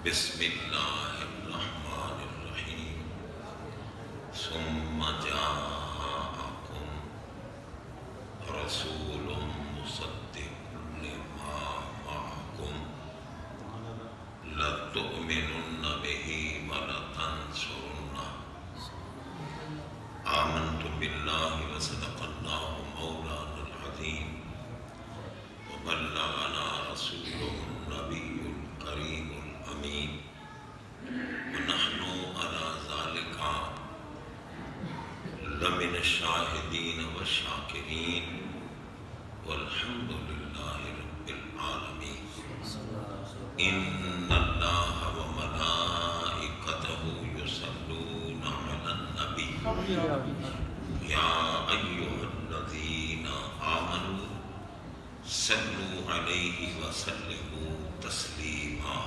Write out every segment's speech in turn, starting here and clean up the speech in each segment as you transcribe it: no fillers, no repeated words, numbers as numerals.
بسم اللہ الرحمن الرحیم ثم جاءکم رسول مصدق لما معکم لتؤمنن به ولتنصرنہ آمنت باللہ وصدق اللہ مولانا العظیم وبلغنا رسوله النبی الکریم الامین ونحن على ذلك لمن الشاہدین والشاکرین والحمد للہ رب العالمین ان اللہ وملائکتہ یصلون علی النبی یا ایہا الذین آمنوا صلوا علیہ وسلموا تسلیما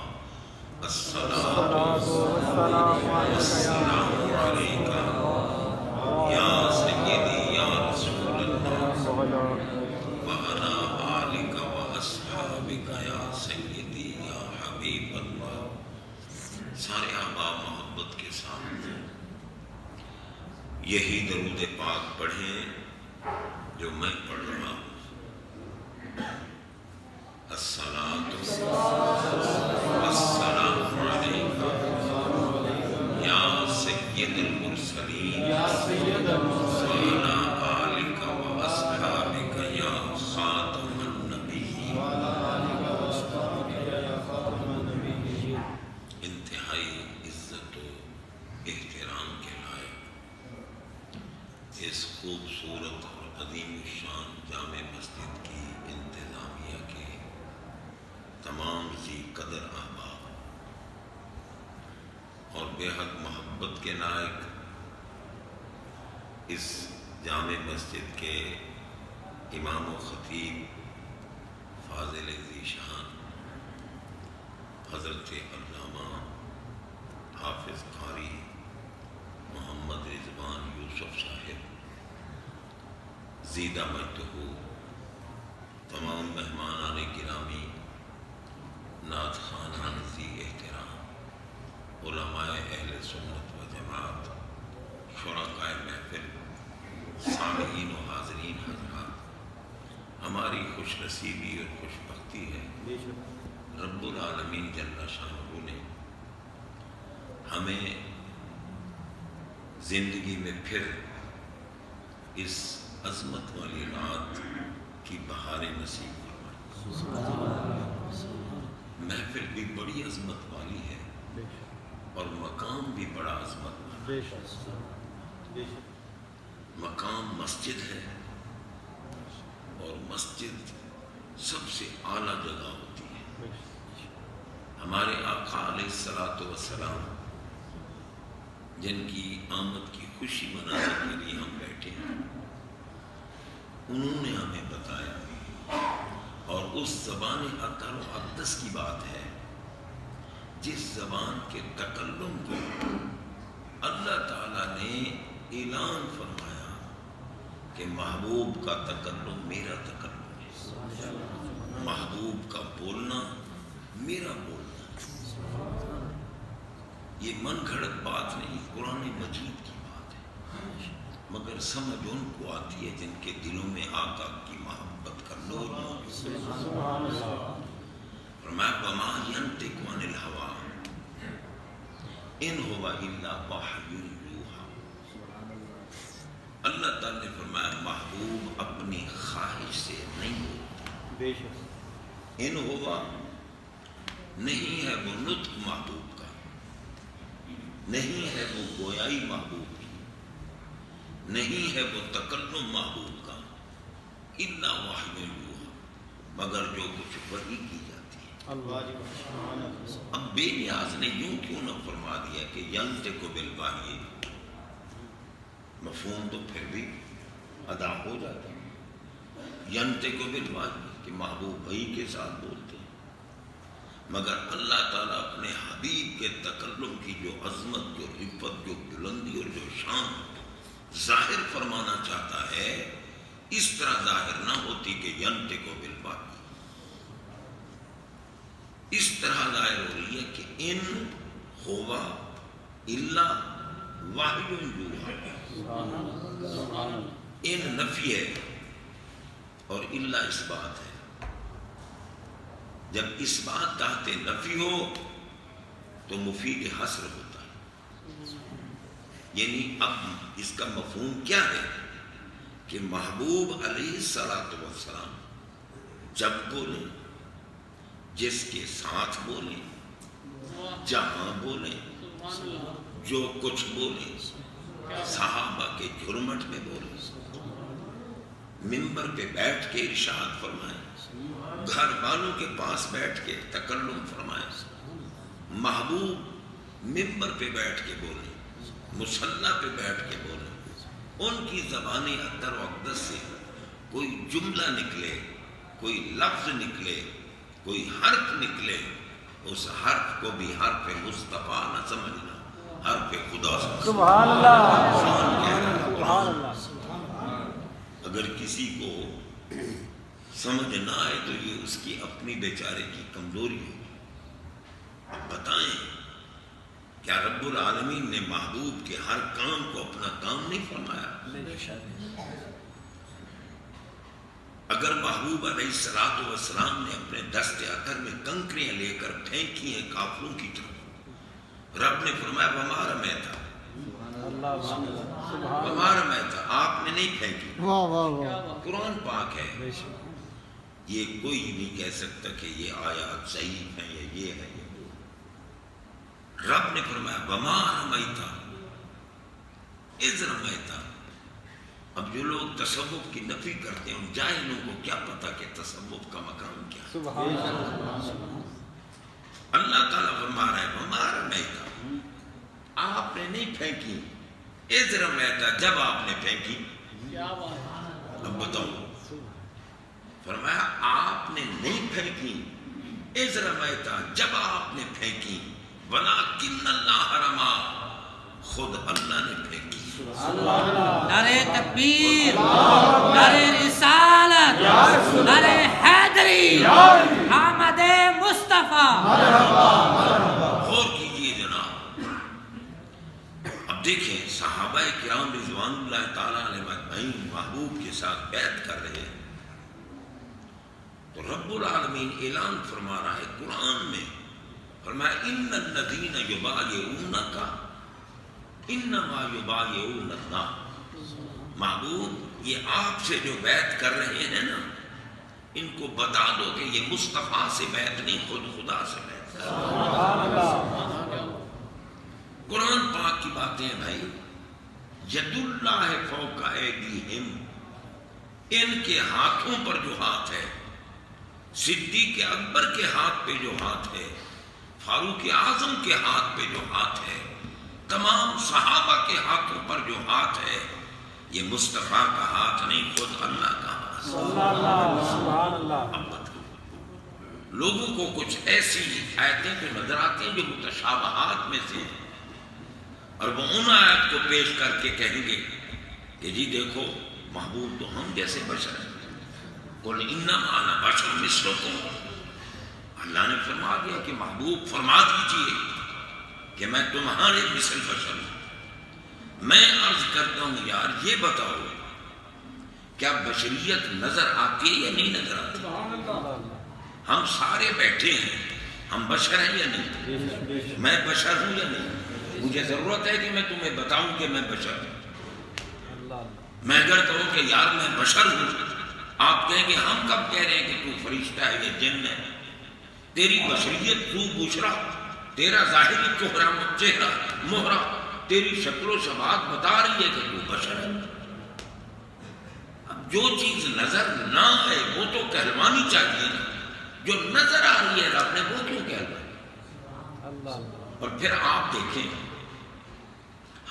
الصلاۃ والسلام علیک یا سیدی یا رسول اللہ وعلی آلک واصحابک یا سیدی یا حبیب اللہ۔ سارے احباب محبت کے ساتھ یہی درود پاک پڑھیں جو میں پڑھ رہا ہوں۔ الصلاۃ والسلام علیک یا سید المرسلین وعلی آلک واصحابک یا خاتم النبیین۔ انتہائی عزت و احترام کے لائق اس خوبصورت اور عظیم الشان جامع مسجد کی انتظامیہ کے تمام ذی قدر احباب اور بے حد محبت کے لائق اس جامع مسجد کے امام و خطیب فاضل ذی شان حضرت علامہ حافظ قاری محمد رضوان یوسف صاحب زیدہ مجدہ، تمام مہمانان گرامی، نعت خوانان ذی احترام، علماء اہل سنت و جماعت، شرکائے محفل، سامعین و حاضرین حضرات، ہماری خوش نصیبی اور خوش بختی ہے رب العالمین جل شانہ نے ہمیں زندگی میں پھر اس عظمت والی رات کی بہاریں نصیب فرمائی۔ محفل بھی بڑی عظمت والی ہے اور مقام بھی بڑا عظمت والا ہے۔ مقام مسجد ہے اور مسجد سب سے اعلیٰ جگہ ہوتی ہے۔ ہمارے آقا علیہ الصلوۃ والسلام جن کی آمد کی خوشی منانے کے لیے ہم بیٹھے ہیں، انہوں نے ہمیں بتایا اور اس زبان اطہر و اقدس کی بات ہے جس زبان کے تکلم کو اللہ تعالیٰ نے اعلان فرمایا کہ محبوب کا تکلم میرا تکلم ہے، محبوب کا بولنا میرا بولنا ہے۔ یہ من گھڑت بات نہیں، قرآن مجید کی بات ہے، مگر سمجھ ان کو آتی ہے جن کے دلوں میں آقا کی محبت کا نور موجود ہے۔ فرمایا وما ینطق عن الہویٰ ان هو الا وحی یوحیٰ۔ اللہ تعالیٰ نے فرمایا محبوب اپنی خواہش سے نہیں بولتا۔ ان ہوا نہیں ہے وہ نطق محبوب کا، نہیں ہے وہ گویائی محبوب کی، نہیں ہے وہ تکلم محبوب کا، الا وحی یوحیٰ، مگر جو کچھ وحی کی جاتی ہے۔ اب بے نیاز نے یوں کیوں نہ فرما دیا کہ ینطق بالوحی، مفہوم تو پھر بھی ادا ہو جاتا ہے۔ ینطق بالوحی کہ محبوب وحی کے ساتھ بولتے ہیں، مگر اللہ تعالیٰ اپنے حبیب کے تکلم کی جو عظمت، جو رفت، جو بلندی اور جو شان ظاہر فرمانا چاہتا ہے، اس طرح ظاہر نہ ہوتی کہ ینطق بالوحی، اس طرح ظاہر ہو رہی ہے کہ ان ہوا الا وحی یوحی، ان نفی ہے اور الا اس بات ہے۔ جب اس بات تحت نفی ہو تو مفید حصر ہوتا ہے، یعنی اب اس کا مفہوم کیا ہے کہ محبوب علیہ السلام جب بولیں، جس کے ساتھ بولیں، جہاں بولیں، جو کچھ بولیں، صحابہ کے جھرمٹ میں بولیں، منبر پہ بیٹھ کے ارشاد فرمائیں، گھر والوں کے پاس بیٹھ کے تکلم فرمائیں، محبوب منبر پہ بیٹھ کے بولیں، مصلی پہ بیٹھ کے بولیں، ان کی زبان اطر و اقدس سے کوئی جملہ نکلے، کوئی لفظ نکلے، کوئی حرف نکلے، اس حرف کو بھی حرف مصطفیٰ نہ سمجھنا، حرف خدا سمجھنا۔ سبحان اللہ، سبحان اللہ۔ اگر کسی کو سمجھ نہ آئے تو یہ اس کی اپنی بیچارے کی کمزوری ہے۔ اب بتائیں کیا رب العالمین نے محبوب کے ہر کام کو اپنا کام نہیں فرمایا؟ اگر محبوب علیہ السلام نے اپنے دست اطہر میں کنکریاں لے کر پھینکی ہیں کافروں کی طرف، رب نے فرمایا وما رمیتا، وما رمیتا، آپ نے نہیں پھینکی۔ قرآن پاک ہے، یہ کوئی نہیں کہہ سکتا کہ یہ آیات صحیح ہیں یا یہ ہے۔ رب نے فرمایا وما رمیتا اذ رمیتا۔ اب جو لوگ تصوف کی نفی کرتے ہیں ان جاہلوں کو کیا پتا کہ تصوف کا مقام کیا ہے۔ اللہ تعالیٰ فرما رہا ہے وما رمیتا، آپ نے نہیں پھینکی، اذ رمیتا، جب آپ نے پھینکی۔ اب بتاؤ، فرمایا آپ نے نہیں پھینکی، اذ رمیتا، جب آپ نے پھینکی، ولیکن اللہ رما، خود اللہ نے پھینکی۔ نعرہ تکبیر، نعرہ رسالت، نعرہ حیدری، آمد مصطفیٰ۔ غور کیجئے جناب، اب دیکھیں صحابہ کرام رضوان اللہ تعالیٰ علیہ اجمعین محبوب کے ساتھ بیعت کر رہے ہیں تو رب العالمین اعلان فرما رہا ہے قرآن میں، فرمایا ان الذین یبایعونک انما یبایعون اللہ۔ محبوب یہ آپ سے جو بیعت کر رہے ہیں نا، ان کو بتا دو کہ یہ مصطفیٰ سے بیعت نہیں، خود خدا سے بیعت کر رہے ہیں۔ قرآن پاک کی باتیں ہیں بھائی، ید اللہ فوق ایدیہم، ان کے ہاتھوں پر جو ہاتھ ہے، صدیق اکبر کے ہاتھ پہ جو ہاتھ ہے، فاروق اعظم کے ہاتھ پہ جو ہاتھ ہے، تمام صحابہ کے ہاتھوں پر جو ہاتھ ہے، یہ مصطفیٰ کا ہاتھ نہیں، خود اللہ کا ہاتھ۔ سبحان اللہ۔ اب بتاؤ، لوگوں کو کچھ ایسی آیتیں جو نظر آتی ہیں جو متشابہات میں سے ہیں، اور وہ ان آیت کو پیش کر کے کہیں گے کہ جی دیکھو محبوب تو ہم جیسے بشر ہیں، قل انما انا بشر مثلکم۔ اللہ نے فرما دیا کہ محبوب فرما دیجئے کہ میں تمہارے مثل بشر ہوں۔ میں عرض کرتا ہوں یار یہ بتاؤ کیا بشریت نظر آتی ہے یا نہیں نظر آتی؟ ہم سارے بیٹھے ہیں، ہم بشر ہیں یا نہیں؟ میں بشر ہوں یا نہیں؟ مجھے ضرورت ہے کہ میں تمہیں بتاؤں کہ میں بشر ہوں۔ میں اگر کہوں کہ یار میں بشر ہوں، آپ کہیں گے ہم کب کہہ رہے ہیں کہ تو فرشتہ ہے یا جن ہے؟ تیری بشریت تو بشرا، تیرا ظاہری چہرہ مہرہ، تیری شکل و شباہت بتا رہی ہے کہ تو بشر ہے۔ اب جو چیز نظر نہ آئے وہ تو کہلوانی چاہیے نا، جو نظر آ رہی ہے رب نے وہ کیوں کہلوائی؟ اور پھر آپ دیکھیں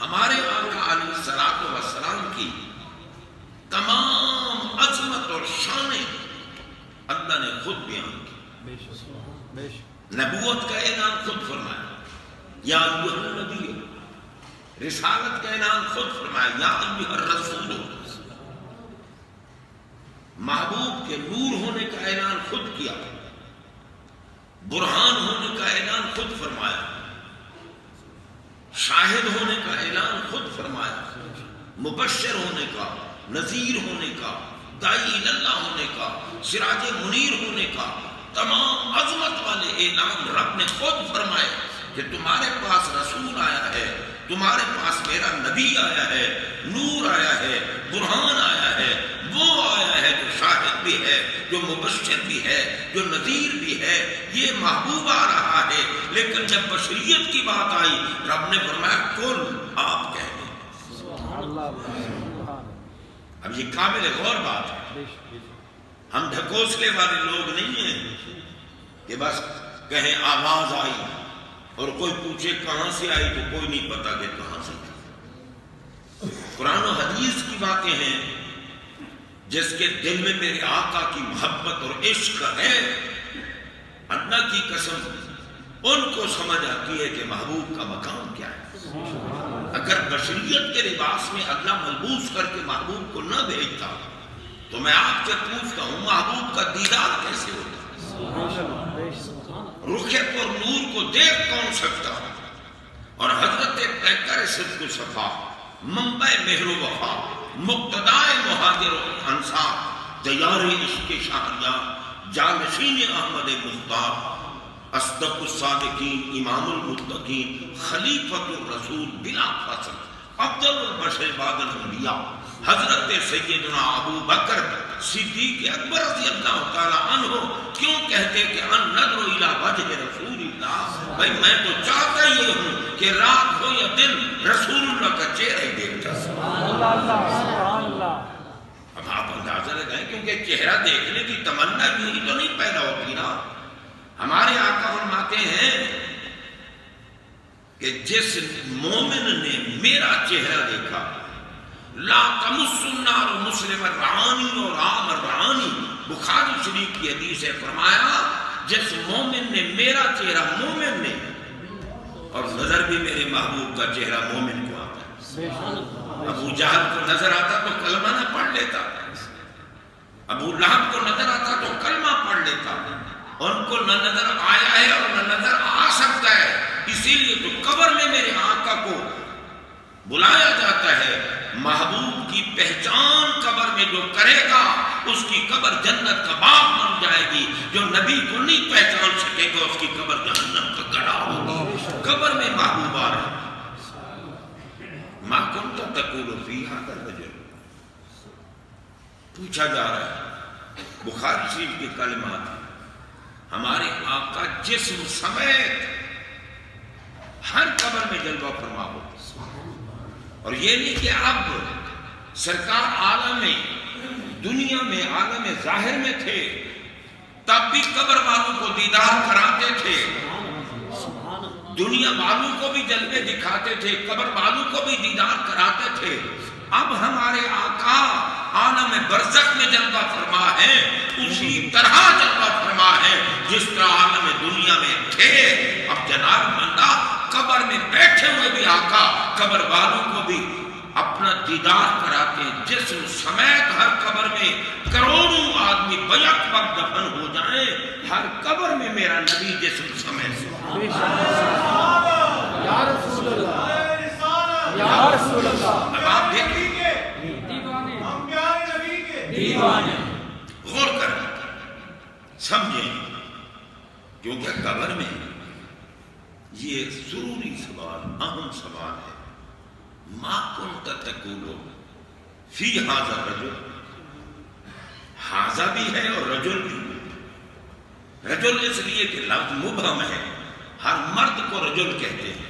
ہمارے آقا علیہ السلام کی تمام عظمت اور شانیں اللہ نے خود بیان کی۔ نبوت کا اعلان خود فرمایا یا ایھا النبی، رسالت کا اعلان خود فرمایا یا ایھا الرسول، محبوب کے نور ہونے کا اعلان خود کیا، برہان ہونے کا اعلان خود فرمایا، شاہد ہونے کا اعلان خود فرمایا، مبشر ہونے کا، نذیر ہونے کا، داعی اللہ ہونے کا، سراج منیر ہونے کا، تمام عظمت والے اعلان رب نے خود فرمائے کہ تمہارے پاس رسول آیا ہے، تمہارے پاس میرا نبی آیا ہے، نور آیا ہے، برہان آیا ہے، وہ آیا ہے جو شاہد بھی ہے، جو مبشر بھی ہے، جو نذیر بھی ہے، یہ محبوب آ رہا ہے۔ لیکن جب بشریت کی بات آئی رب نے فرمایا کل آپ کہہ دیں۔ اب یہ قابل غور بات ہے، ہم ڈھکوسلے والے لوگ نہیں ہیں کہ بس کہیں آواز آئی اور کوئی پوچھے کہاں سے آئی تو کوئی نہیں پتا کہ کہاں سے آئی۔ قرآن و حدیث کی باتیں ہیں، جس کے دل میں میرے آقا کی محبت اور عشق ہے، اللہ کی قسم ان کو سمجھ آتی ہے کہ محبوب کا مقام کیا ہے۔ اگر بشریت کے لباس میں اللہ ملبوس کر کے محبوب کو نہ بھیجتا تو میں آپ سے پوچھتا ہوں محبوب کا دیدار کیسے ہوتا؟ رخ پر نور کو دیکھ کون سکتا؟ اور حضرت پیکر صدق و صفا، منبع مہر و وفا، مقتدائے مہاجر و انصار، دیار عشق شہریار، جانشین احمد مختار، اصدق الصادقین، امام المتقین، خلیفۃ الرسول بلا فصل، افضل البشر بعد الانبیاء، حضرت سیدنا ابو بکر صدیق اکبر رضی اللہ تعالی عنہ کیوں کہتے کہ ان نظر الی وجہ رسول اللہ، بھائی میں تو چاہتا ہی ہوں کہ رات ہو یا دن رسول اللہ کا چہرہ ہی دیکھتا۔ سبحان اللہ۔ اب آپ اندازہ لگائیں کیونکہ چہرہ دیکھنے کی تمنا یوں ہی تو نہیں پیدا ہوتی نا۔ ہمارے آقا فرماتے ہیں کہ جس مومن نے میرا چہرہ دیکھا، لا تمس النار مسلم الرعانی اور عام الرعانی، بخاری شریف کی حدیث ہے، فرمایا جس مومن نے میرا چہرہ، مومن نے، اور نظر بھی میرے محبوب کا چہرہ مومن کو آتا ہے۔ ابو جہل کو نظر آتا تو کلمہ نہ پڑھ لیتا، ابو لہب کو نظر آتا تو کلمہ پڑھ لیتا، ان کو نہ نظر آیا ہے اور نہ نظر آ سکتا ہے، اسی لیے تو قبر میں میرے آقا کو بلایا جاتا ہے۔ محبوب کی پہچان قبر میں جو کرے گا اس کی قبر جنت کا باغ بن جائے گی، جو نبی کو نہیں پہچان سکے گا اس کی قبر جہنم کا گڑھا ہوگی۔ قبر میں محبوب آ رہا ہے، ما کنت تقول فی ھذا الرجل، پوچھا جا رہا ہے، بخاری شریف کے کلمات، ہمارے آقا جسم سمیت ہر قبر میں جلوہ فرما ہو، اور یہ نہیں کہ اب سرکار عالم دنیا میں، عالم ظاہر میں تھے تب بھی قبر والوں کو دیدار کراتے تھے، دنیا والوں کو بھی جلوے دکھاتے تھے، قبر والوں کو بھی دیدار کراتے تھے۔ اب ہمارے آقا عالم برزخ میں جلوہ فرما ہے، اسی طرح جلوہ فرما ہے جس طرح عالم دنیا میں تھے۔ اب جناب بندہ قبر میں بیٹھے ہوئے بھی آقا قبر والوں کو بھی اپنا دیدار کراتے ہیں، جسم سمیت ہر قبر میں کروڑوں آدمی بیک وقت دفن ہو جائیں، ہر قبر میں میرا نبی جسم سمیت۔ یا رسول اللہ، یا رسول اللہ۔ اب آپ دیکھیں دیوانے غور کریں، سمجھیں، کیونکہ قبر میں یہ ضروری سوال، اہم سوال ہے، ما کنت تقول فی ھذا الرجل، ھذا بھی ہے اور رجل بھی۔ رجل اس لیے کہ لفظ مبہم ہے، ہر مرد کو رجل کہتے ہیں،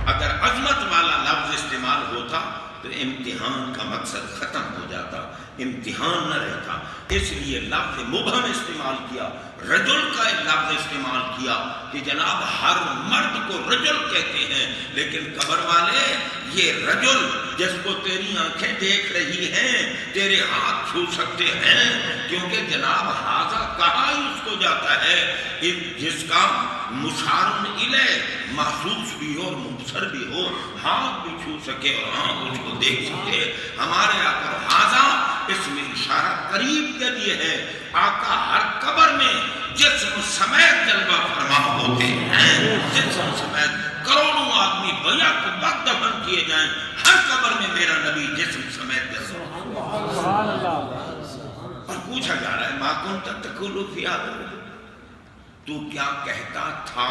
اگر عظمت والا لفظ استعمال ہوتا تو امتحان کا مقصد ختم ہو جاتا، امتحان نہ رہتا، اس لیے لفظ مبہم استعمال کیا، رجل کا لفظ استعمال کیا کہ جناب ہر مرد کو رجل کہتے ہیں، لیکن قبر والے یہ رجل جس کو تیری آنکھیں دیکھ رہی ہیں، تیرے ہاتھ چھو سکتے ہیں، کیونکہ جناب ھذا کہا ہی اس کو جاتا ہے جس کا مشار الیہ محسوس بھی ہو اور مبصر بھی ہو، ہاتھ بھی چھو سکے اور آنکھ اس کو دیکھ سکے۔ ہمارے آقا ھذا اس میں اشارہ قریب کے لیے ہے، آقا ہر قبر میں جسم سمیت جلوہ فرما ہوتے ہیں، جسم سمیت کروڑوں آدمی بیا کو بعد دفن کیے جائیں، ہر قبر میں میرا نبی جسم سمیت جلوہ۔ اور پوچھا جا رہا ہے ما کنت تقول فی ھذا، تو کیا کہتا تھا؟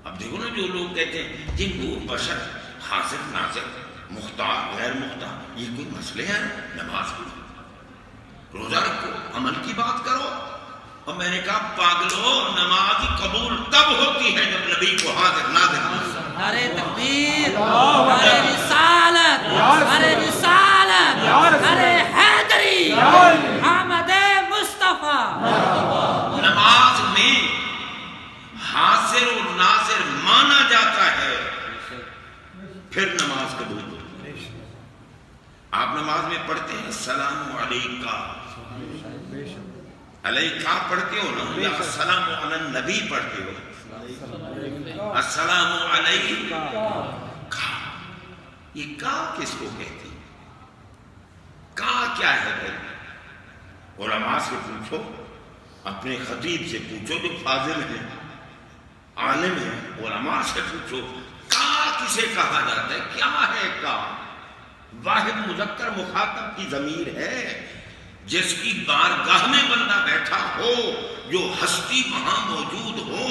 اب دیکھو نا جو لوگ کہتے ہیں جن کو بشر حاضر ناظر مختار غیر مختار، یہ کوئی مسئلے ہیں؟ نماز پڑھو، روزہ رکھو، عمل کی بات کرو۔ اور میں نے کہا پاگلو، نماز قبول تب ہوتی ہے جب نبی کو حاضر ناظر مانو۔ نعرہ تکبیر، نعرہ رسالت، نعرہ رسالت، نعرہ حیدری، آمد مصطفیٰ۔ نماز میں حاضر و ناظر مانا جاتا ہے، پھر نماز قبول ہوتی ہے۔ آپ نماز میں پڑھتے ہیں السلام علیکہ، علیکہ پڑھتے ہو نا، یا السلام علی النبی پڑھتے ہو؟ السلام علیکہ، یہ کا کس کو کہتے ہیں؟ کا کیا ہے بھائی؟ علماء سے پوچھو، اپنے خطیب سے پوچھو جو فاضل ہیں، عالم ہیں، علماء سے پوچھو کا کسے کہا جاتا ہے؟ کیا ہے کا؟ واحد مذکر مخاطب کی ضمیر ہے، جس کی بارگاہ میں بندہ بیٹھا ہو، جو ہستی وہاں موجود ہو،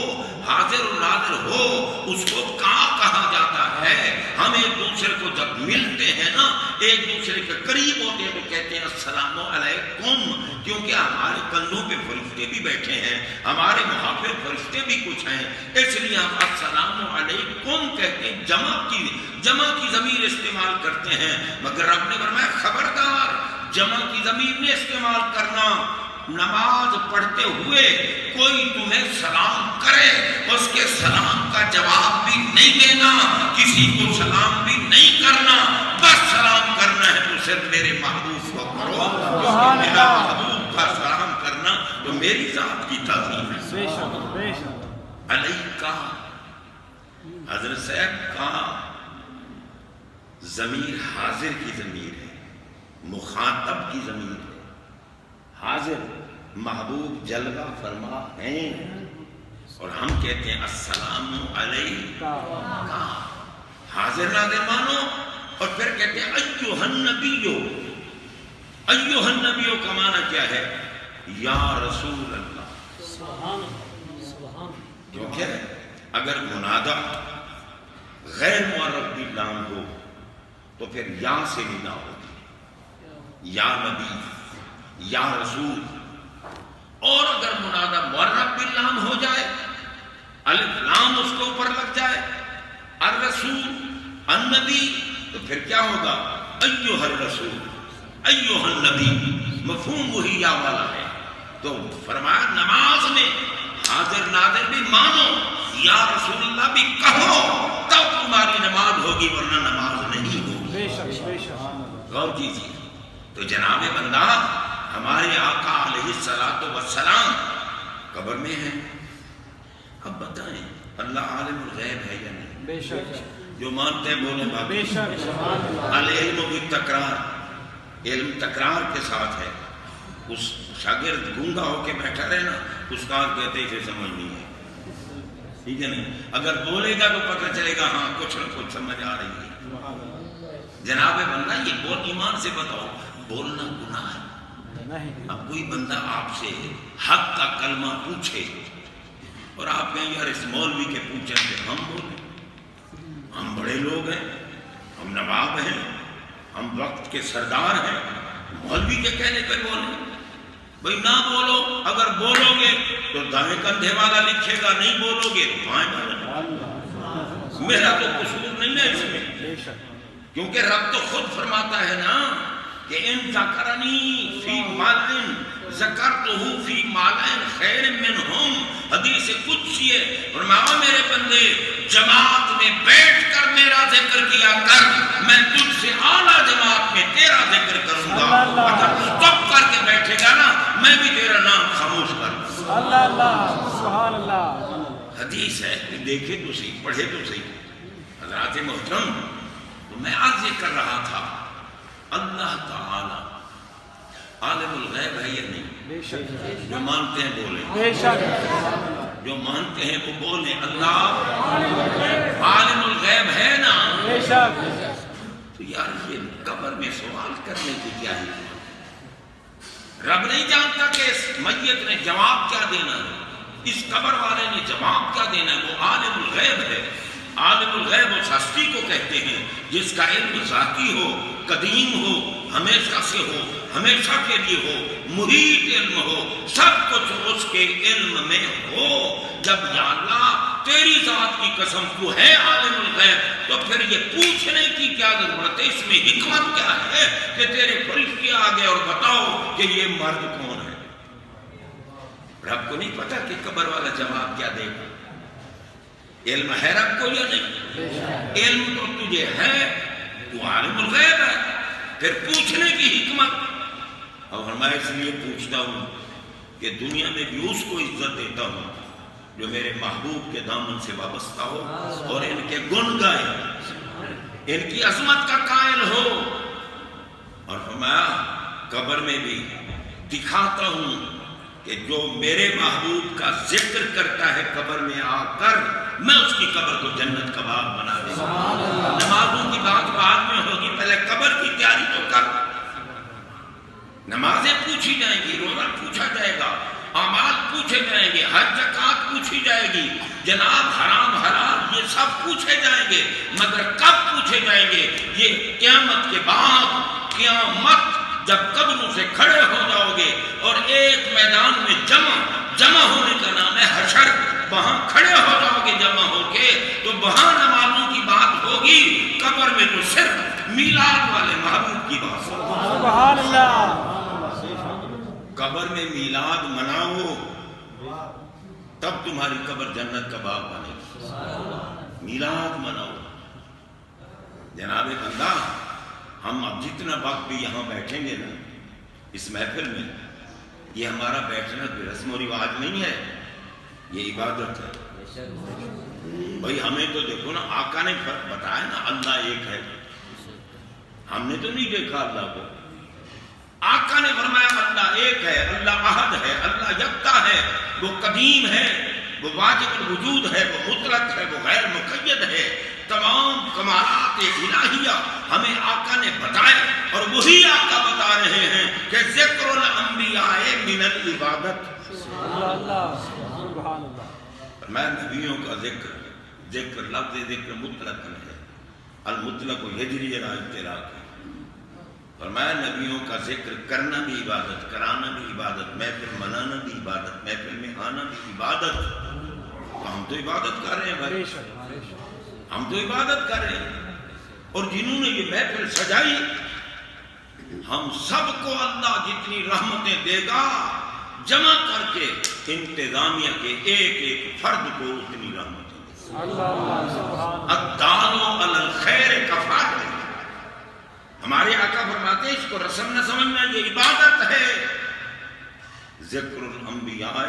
حاضر و ناظر ہو، اس کو کا کہا جاتا ہے۔ ہم ایک دوسرے کو جب ملتے ہیں نا، ایک دوسرے کے قریب ہوتے ہیں تو کہتے ہیں السلام علیکم، کیونکہ ہمارے کندھوں پہ فرشتے بھی بیٹھے ہیں، ہمارے محافظ فرشتے بھی کچھ ہیں، اس لیے ہم السلام علیکم کہتے ہیں، جمع کی ضمیر استعمال کرتے ہیں۔ مگر رب نے فرمایا خبردار، جمع کی ضمیر نے استعمال کرنا، نماز پڑھتے ہوئے کوئی تمہیں سلام کرے اس کے سلام کا جواب بھی نہیں دینا، کسی کو سلام بھی نہیں کرنا، بس سلام کرنا ہے تو صرف میرے محبوب کو کرو، کیونکہ میرا محبوب کا سلام کرنا تو میری ذات کی تعظیم ہے۔ علیکہ، حضرت صاحب کا ضمیر حاضر کی ضمیر ہے، مخاطب کی ضمیر ہے۔ حاضر محبوب جلوہ فرما ہیں، اور ہم کہتے ہیں السلام علیکہ، حاضر ناظر مانو، اور پھر کہتے ہیں ایھا النبیو۔ ایھا النبیو کا معنی کیا ہے؟ یا رسول اللہ۔ کیونکہ اگر منادہ غیر معرف بھی لام ہو تو پھر یا سے ندا ہوتی، یا نبی، یا رسول۔ اور اگر منادہ معرف باللام ہو جائے، الف لام اس کے اوپر لگ جائے، الرسول، النبی، تو پھر کیا ہوگا؟ ایھا الرسول، ایھا النبی، مفہوم وہی یا والا ہے۔ تو فرمایا نماز میں حاضر ناظر بھی مانو، یا رسول اللہ بھی کہو، تب تمہاری نماز ہوگی، ورنہ نماز نہیں ہوگی۔ غور کیجیے، تو جناب بندہ ہمارے آقا علیہ السلام قبر میں ہیں۔ اب بتائیں اللہ عالم الغیب ہے یا نہیں؟ بے شک، جو مانتے ہیں بولیں باقی۔ بے شک، العلم بالتکرار، علم تکرار کے ساتھ ہے۔ اس شاگرد گونگا ہو کے بیٹھا رہے نا، استاد کہتے اسے سمجھ نہیں ہے، ٹھیک ہے نہیں؟ اگر بولے گا تو پتہ چلے گا ہاں کچھ نہ کچھ سمجھ آ رہی ہے۔ جناب بندہ یہ بول، ایمان سے بتاؤ بولنا گناہ ہے؟ اب کوئی بندہ آپ سے حق کا کلمہ پوچھے اور آپ کہیں یار اس مولوی کے پوچھیں کہ ہم بولیں، ہم بڑے لوگ ہیں، ہم نواب ہیں، ہم وقت کے سردار ہیں، مولوی کے کہنے پہ بولیں؟ بھئی نہ بولو، اگر بولو گے تو دائیں کندھے والا لکھے گا، نہیں بولو گے تو بائیں والا۔ میرا تو قصور نہیں ہے اس میں، کیونکہ رب تو خود فرماتا ہے نا کہ ان ذکرنی فی مالئن ذکرتہ فی مالئن خیر منہم، حدیث قدسی ہے، فرمایا میرے بندے جماعت میں بیٹھ کر میرا ذکر کیا کر، میں تجھ سے اعلیٰ جماعت میں تیرا ذکر کروں گا۔ اگر چپ کر کے بیٹھے گا نا، میں بھی تیرا نام خاموش کر دوں گا۔ اللہ اللہ، سبحان اللہ۔ حدیث ہے، دیکھے تو صحیح، پڑھے تو صحیح۔ حضرات محترم، تو میں عرض یہ کر رہا تھا، اللہ تعالی عالم الغیب ہے یا نہیں؟ بے شک جو مانتے ہیں بولیں، بے شک جو مانتے ہیں وہ بولیں اللہ عالم الغیب ہے نا؟ بے شک تو یار یہ قبر میں سوال کرنے کی کیا ہے؟ رب نہیں جانتا کہ اس میت نے جواب کیا دینا ہے، اس قبر والے نے جواب کیا دینا ہے؟ وہ عالم الغیب ہے۔ عالم الغیب اس ہستی کو کہتے ہیں جس کا علم ذاتی ہو، قدیم ہو، ہمیشہ سے ہو، ہمیشہ کے لیے ہو، محیط علم ہو، سب کچھ اس کے علم میں ہو۔ جب یا اللہ تیری ذات کی قسم تو ہے عالم الغیب، تو پھر یہ پوچھنے کی کیا ضرورت ہے؟ اس میں حکمت کیا ہے کہ تیرے فرشتے آ گئے اور بتاؤ کہ یہ مرد کون ہے؟ رب کو نہیں پتا کہ قبر والا جواب کیا دے گا؟ علم ہے رب کو یا نہیں؟ علم تو تجھے ہے، تو عالم الغیب ہے، پھر پوچھنے کی حکمت۔ اور میں اس لیے پوچھتا ہوں کہ دنیا میں بھی اس کو عزت دیتا ہوں جو میرے محبوب کے دامن سے وابستہ ہو اور ان کے گن گائے، ان کی عظمت کا قائل ہو۔ اور فرمایا قبر میں بھی دکھاتا ہوں کہ جو میرے محبوب کا ذکر کرتا ہے قبر میں آ کر، میں اس کی قبر کو جنت کا باغ بنا دے گا۔ نمازوں کی بات بعد میں ہوگی، پہلے قبر کی تیاری تو کر۔ نمازیں پوچھی جائیں گی، روزہ پوچھا جائے گا، اعمال پوچھے جائیں گے، حج زکات پوچھی جائے گی، جناب حرام حلال یہ سب پوچھے جائیں گے، مگر کب پوچھے جائیں گے؟ یہ قیامت کے بعد، قیامت جب قبروں سے کھڑے ہو جاؤ گے اور ایک میدان میں جمع ہونے کا نام ہے حشر، وہاں کھڑے ہو جاؤ گے جمع ہو کے، تو وہاں نمازوں کی بات ہوگی، قبر میں تو صرف میلاد والے محبوب کی بات ہوگی۔ سبحان اللہ۔ قبر میں میلاد مناؤ، تب تمہاری قبر جنت کا باغ بنے گی۔ میلاد مناؤ۔ جناب بندہ، ہم اب جتنا وقت بھی یہاں بیٹھیں گے نا اس محفل میں، یہ ہمارا بیٹھنا کوئی رسم و رواج نہیں ہے، یہ عبادت ہے۔ بھائی ہمیں تو دیکھو نا، آقا نے بتایا نا اللہ ایک ہے، ہم نے تو نہیں دیکھا اللہ کو۔ آقا نے فرمایا اللہ ایک ہے، اللہ احد ہے، اللہ یکتا ہے، وہ قدیم ہے، وہ واجب الوجود ہے، وہ مطلق ہے، وہ غیر مقید ہے۔ تمام کمالات الہیہ ہمیں آقا نے بتائے، اور وہی آقا بتا رہے ہیں کہ ذکر الانبیاء من العبادت۔ سبحان اللہ۔ میں نبیوں کا ذکر لفظ ذکر مطلق ہے، المطلق یجری علی اطلاق ہے۔ فرمایا نبیوں کا ذکر کرنا بھی عبادت، کرانا بھی عبادت، محفل منانا بھی عبادت، محفل میں آنا بھی عبادت۔ ہم تو عبادت کر رہے ہیں بھائی، ہم تو عبادت کر رہے ہیں۔ اور جنہوں نے یہ محفل سجائی، ہم سب کو اللہ جتنی رحمتیں دے گا جمع کر کے انتظامیہ کے ایک ایک فرد کو اتنی رحمتیں دے گا۔ الدالو علی الخیر کفاعل۔ ہمارے آقا فرماتے ہیں اس کو رسم نہ سمجھنا، یہ عبادت ہے۔ ذکر الانبیاء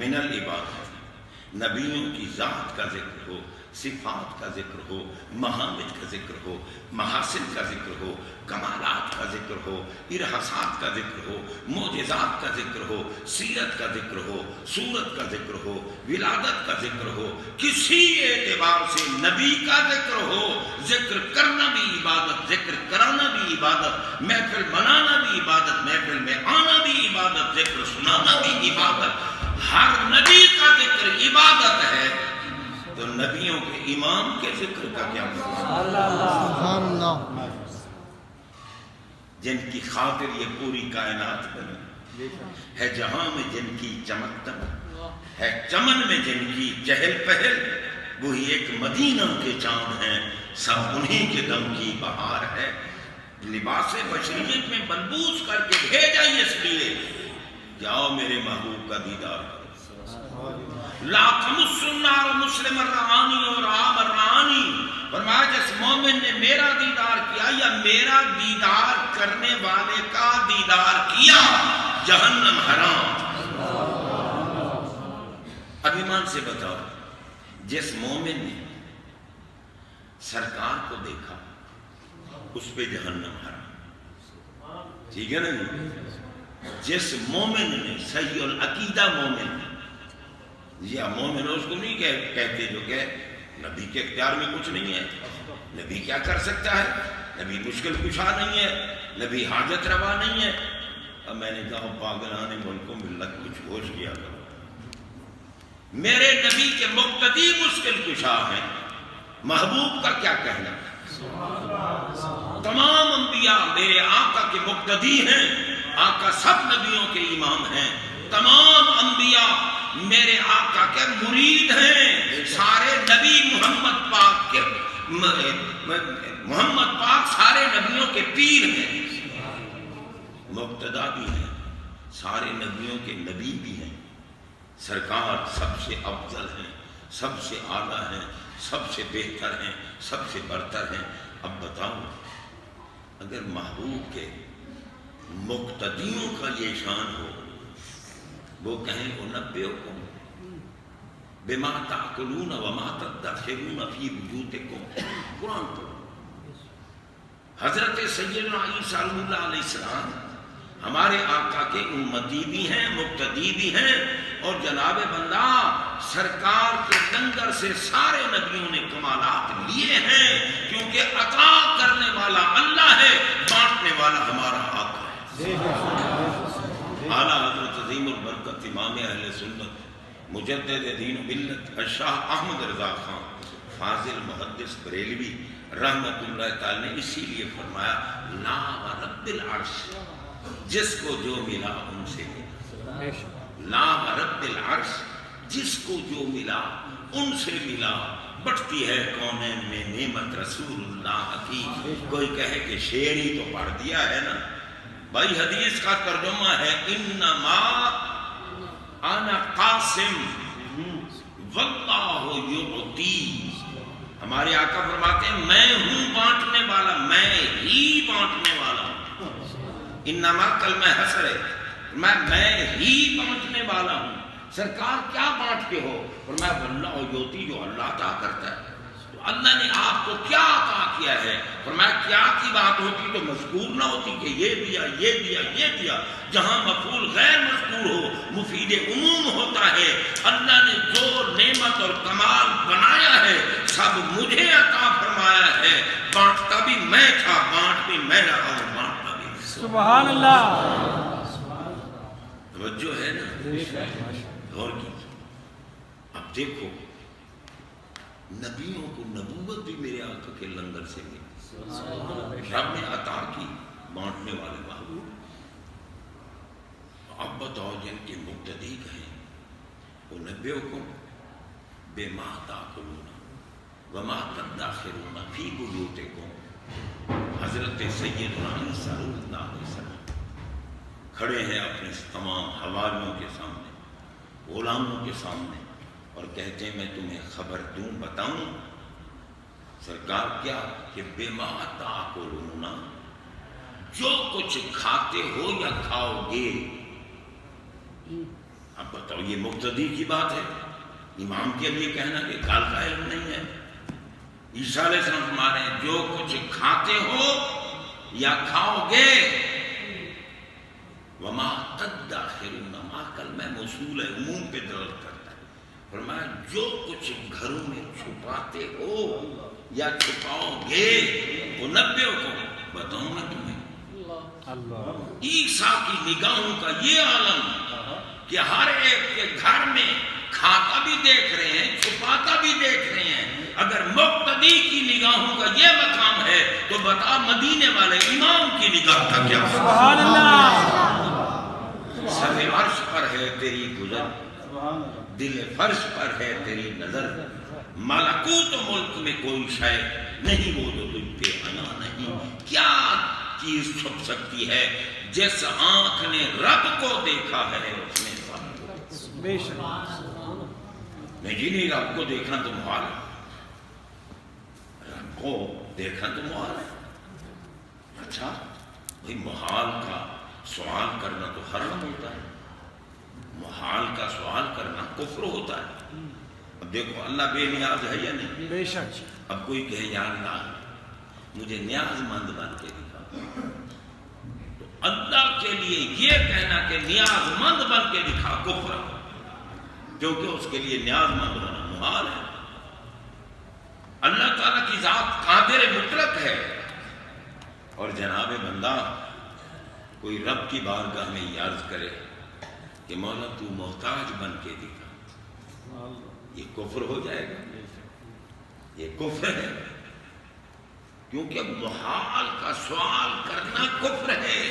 من العبادت، نبیوں کی ذات کا ذکر ہو، صفات کا ذکر ہو، محامد کا ذکر ہو، محاسن کا ذکر ہو، کمالات کا ذکر ہو، ارحاسات کا ذکر ہو، معجزات کا ذکر ہو، سیرت کا ذکر ہو، صورت کا ذکر ہو، ولادت کا ذکر ہو، کسی اعتبار سے نبی کا ذکر ہو۔ ذکر کرنا بھی عبادت، ذکر کرانا بھی عبادت، محفل منانا بھی عبادت، محفل میں آنا بھی عبادت، ذکر سنانا بھی عبادت۔ ہر نبی کا ذکر عبادت ہے، تو نبیوں کے امام کے ذکر کا کیا مطلب؟ جن کی خاطر یہ پوری کائنات بنی ہے، جہاں میں جن کی چمکدم ہے، چمن میں جن کی چہل پہل، وہی ایک مدینہ کے چاند ہیں، سب انہی کے دم کی بہار ہے۔ لباس بشریت میں ملبوس کر کے بھیجا اس لیے کہ آؤ میرے محبوب کا دیدار کرو۔ لا تمس النار مسلم الرعانی اور عام الرعانی۔ فرمایا جس مومن نے میرا دیدار کیا یا میرا دیدار کرنے والے کا دیدار کیا، جہنم حرام۔ اب ایمان سے بتاؤ، جس مومن نے سرکار کو دیکھا اس پہ جہنم حرام، ٹھیک ہے نا جی؟ جس مومن نے صحیح العقیدہ مومن یا مومن اس کو نہیں کہتے جو کہ نبی کے اختیار میں کچھ نہیں ہے، نبی کیا کر سکتا ہے، نبی مشکل کشا نہیں ہے، نبی حاجت روا نہیں ہے۔ اب میں نے کہا پاگلان ملکوں ملت کچھ ہوش کیا کرو، میرے نبی کے مقتدی مشکل کشا ہیں، محبوب کا کیا کہنا؟ تمام انبیاء میرے آقا کے مقتدی ہیں، آقا سب نبیوں کے امام ہیں، تمام انبیاء میرے آقا کے مرید ہیں، سارے نبی محمد پاک کے محمد پاک سارے نبیوں کے پیر ہیں، مقتدا بھی ہیں، سارے نبیوں کے نبی بھی ہیں، سرکار سب سے افضل ہیں، سب سے اعلیٰ ہیں، سب سے بہتر ہیں، سب سے برتر ہیں۔ اب بتاؤ اگر محبوب کے مقتدیوں کا یہ شان ہو، وہ کہیں انبئکم بما تاکلون وما تدخرون فی بیوتکم، قرآن پڑھو۔ حضرت سیدنا عیسیٰ علیہ السلام ہمارے آقا کے امتی بھی ہیں، مقتدی بھی ہیں، اور جناب بندہ سرکار کے لنگر سے سارے نبیوں نے کمالات لیے ہیں، کیونکہ عطا کرنے والا اللہ ہے، بانٹنے والا ہمارا آقا ہے۔ اعلیٰ حضرت عظیم البرکت امام اہل سنت مجدد دین و ملت شاہ احمد رضا خان فاضل محدث بریلوی رحمت اللہ تعالی نے اسی لیے فرمایا لا رب العرش، جس کو جو ملا ان سے ملا، لا رب العرش، جس کو جو ملا ان سے ملا، بٹتی ہے کونین میں نعمت رسول اللہ کی۔ کوئی کہے کہ شعر ہی تو پڑھ دیا ہے نا، بھائی حدیث کا ترجمہ ہے انما انا قاسم واللہ یعطی۔ ہمارے آقا فرماتے ہیں میں ہوں بانٹنے والا، میں ہی بانٹنے والا ہوں۔ انما کلمہ حسر ہے، میں ہی بانٹنے والا ہوں۔ سرکار کیا بانٹتے ہو؟ فرمایا واللہ یعطی، جو اللہ عطا کرتا ہے۔ تو اللہ نے آپ کو کیا عطا کیا ہے؟ فرمایا کیا کی بات ہوتی تو مذکور نہ ہوتی کہ یہ دیا یہ دیا یہ دیا۔ جہاں مفعول غیر مذکور ہو مفید عموم ہوتا ہے۔ اللہ نے جو نعمت اور کمال بنایا ہے سب مجھے عطا فرمایا ہے، بانٹتا بھی میں تھا، بانٹ بھی میں رہا ہوں، بانٹتا بھی۔ سبحان اللہ، توجہ ہے نا؟ غور کیجیے۔ اب دیکھو نبیوں کو نبوت بھی میرے آقا کے لنگر سے ملی، رب نے عطا کی، بانٹنے والے محبوب۔ اب بتاؤ جن کے مقتدی کہیں انبئکم بما تاکلون وما تدخرون فی بیوتکم۔ حضرت سیدنا عیسیٰ علیہ السلام کھڑے ہیں اپنے تمام حواریوں کے سامنے، غلاموں کے سامنے، اور کہتے ہیں میں تمہیں خبر دوں، بتاؤں سرکار کیا کہ بما تاکلون، جو کچھ کھاتے ہو یا کھاؤ گے۔ اب بتاؤ یہ مقتدی کی بات ہے، امام کے لیے کہنا کہ کال کا علم نہیں ہے۔ عیسیٰ علیہ السلام فرما رہے ہیں جو کچھ کھاتے ہو یا کھاؤ گے، وما تدخرون، ما کلمہ موصول ہے، عموم پہ دلالت کرتا ہے۔ فرمایا جو کچھ گھروں میں چھپاتے ہو یا چھپاؤ گے، انبئکم، بتاؤں میں تمہیں۔ عیسیٰ کی نگاہوں کا یہ عالم کہ ہر ایک کے گھر میں کھاتا بھی دیکھ رہے ہیں، چھپاتا بھی دیکھ رہے ہیں۔ اگر مقتدی کی نگاہوں کا یہ مقام ہے تو بتا مدینے والے امام کی نگاہ کا کیا؟ سبحان اللہ، سر عرش پر ہے تیری گزر، دل فرش پر ہے تیری نظر، ملکوت و ملک میں کوئی شے نہیں وہ جو تجھ پہ انا نہیں۔ کیا چیز چھپ سکتی ہے؟ جس آنکھ نے رب کو دیکھا ہے اس نے سب بے شک، نہیں جی نہیں، رب کو دیکھنا تو محال ہے، رب کو دیکھنا تو محال ہے۔ اچھا بھئی محال کا سوال کرنا تو حرام ہوتا ہے، محال کا سوال کرنا کفر ہوتا ہے۔ اب دیکھو اللہ بے نیاز ہے یا نہیں؟ بے شک۔ اب کوئی کہے یا اللہ مجھے نیاز مند بن کے دکھا، تو اللہ کے لیے یہ کہنا کہ نیاز مند بن کے دکھا کفر، کیونکہ اس کے لیے نیاز مند ہونا محال ہے۔ اللہ تعالیٰ کی ذات قادر مطلق ہے، اور جناب بندہ کوئی رب کی بارگاہ میں یہ عرض کرے کہ مولا تو محتاج بن کے دکھا، یہ کفر ہو جائے گا، یہ کفر ہے، کیونکہ محال کا سوال کرنا کفر ہے۔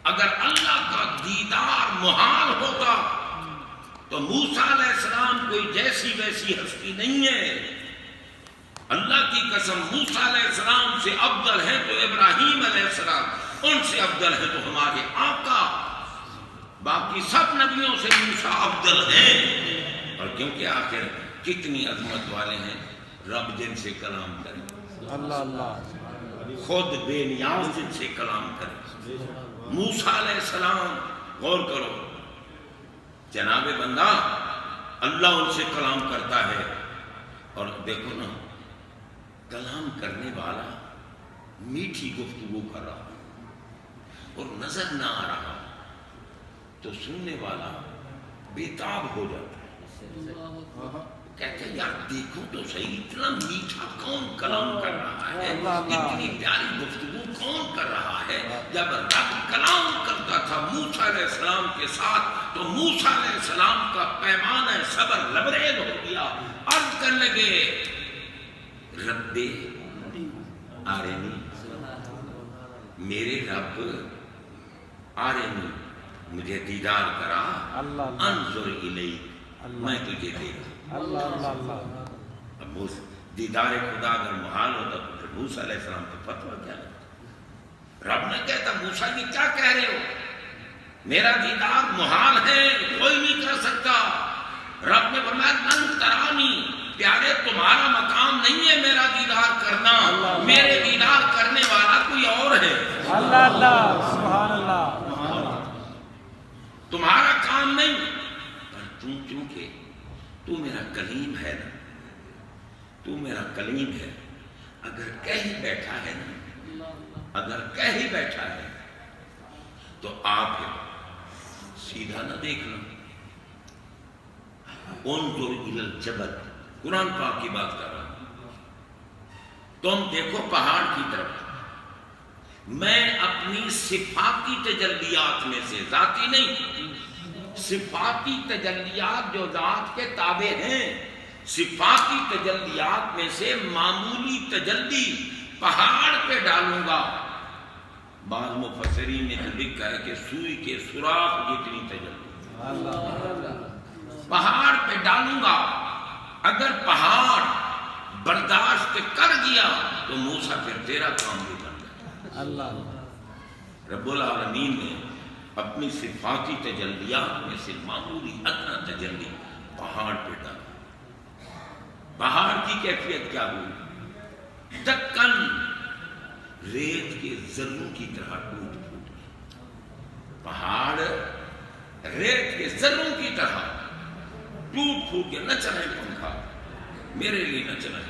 اگر اللہ کا دیدار محال ہوتا تو موسیٰ علیہ السلام کوئی جیسی ویسی ہستی نہیں ہے۔ اللہ کی قسم موسیٰ علیہ السلام سے افضل ہے تو ابراہیم علیہ السلام، ان سے افضل ہے تو ہمارے آقا، باقی سب نبیوں سے موسیٰ افضل ہیں۔ اور کیونکہ آخر کتنی عظمت والے ہیں، رب جن سے کلام کرے، اللہ اللہ، خود بے نیاز جن سے کلام کرے۔ موسیٰ علیہ السلام، غور کرو جناب بندہ، اللہ ان سے کلام کرتا ہے، اور دیکھو نا کلام کرنے والا میٹھی گفتگو کر رہا اور نظر نہ آ رہا تو سننے والا بےتاب ہو جاتا ہے، کہتے ہیں یار دیکھو تو صحیح، اتنا میٹھا کون کلام کر رہا ہے، اتنی پیاری گفتگو کون کر رہا ہے۔ جب رب کلام کرتا تھا موسیٰ علیہ السلام کے ساتھ تو موسیٰ علیہ السلام کا پیمانہ صبر لبریز ہو گیا، عرض کرنے لگے رب آرینی، میرے رب آرینی، مجھے دیدار کرا، انظر الیک، میں تجھے دیکھوں۔ اب دیدار خدا اگر محال ہوتا تو پھر موسیٰ علیہ السلام کو فتویٰ کیا لگتا؟ رب نے کہتا موسیٰ یہ کیا کہہ رہے ہو، میرا دیدار محال ہے، کوئی نہیں کر سکتا۔ رب نے فرمایا لن ترانی، پیارے تمہارا مقام نہیں ہے میرا دیدار کرنا، میرے دیدار کرنے والا کوئی اور ہے۔ اللہ اللہ، سبحان اللہ، تمہارا کام نہیں، پر تم چونکہ تو میرا کلیم ہے نا، تو میرا کلیم ہے، اگر کہیں بیٹھا ہے نا، اگر کہیں بیٹھا ہے تو آپ سیدھا نہ دیکھنا، انظر الی الجبل، قرآن پاک کی بات کر رہا ہوں، تم دیکھو پہاڑ کی طرف، میں اپنی صفاتی تجلیات میں سے، ذاتی نہیں، صفاتی تجلیات جو ذات کے تابع ہیں، صفاتی تجلیات میں سے معمولی تجلی پہاڑ پہ ڈالوں گا۔ بعض مفسرین نے لکھا ہے کہ سوئی کے سوراخ جتنی تجلی پہاڑ پہ ڈالوں گا۔ اگر پہاڑ برداشت کر گیا تو موسیٰ پھر تیرا کام بھی بن گیا۔ اللہ، رب العالمین نے اپنی صفاتی تجلیات میں سے معمولی ادنا تجلی پہاڑ پہ ڈالا۔ پہاڑ کی کیفیت کیا ہوئی؟ دکن ریت کے ذروں کی طرح ٹوٹ پھوٹ گیا۔ پہاڑ ریت کے ذروں کی طرح ٹوٹ پھوٹ کے، نہ چلے پنکھا، میرے لیے نہ چلے،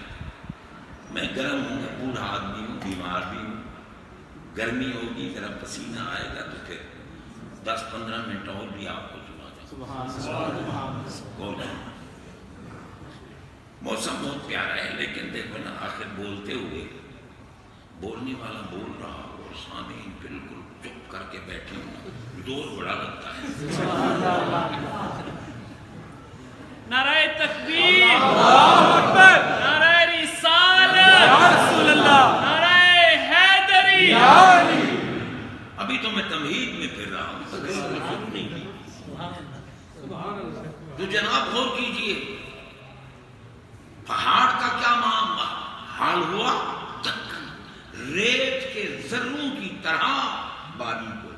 میں گرم ہوں، بوڑھا آدمی ہوں، بیمار بھی ہوں، گرمی ہوگی، ذرا پسینہ آئے گا تو پھر 10-15 منٹ اور بھی آپ کو سنا جائے۔ موسم بہت پیارا ہے، لیکن دیکھو نا آخر بولتے ہوئے بولنے والا بول رہا اور سامعین بالکل چپ کر کے بیٹھے ہوں، دور بڑا لگتا ہے۔ نعرہ تکبیر، اللہ اکبر، نعرہ رسالت، یا رسول اللہ، نعرہ حیدری، یا علی۔ ابھی تو میں تمہید میں پھر رہا ہوں، شروع نہیں کی تو جناب غور کیجئے پہاڑ کا کیا معاملہ حال ہوا؟ دکن ریت کے ذروں کی طرح باریک ہو،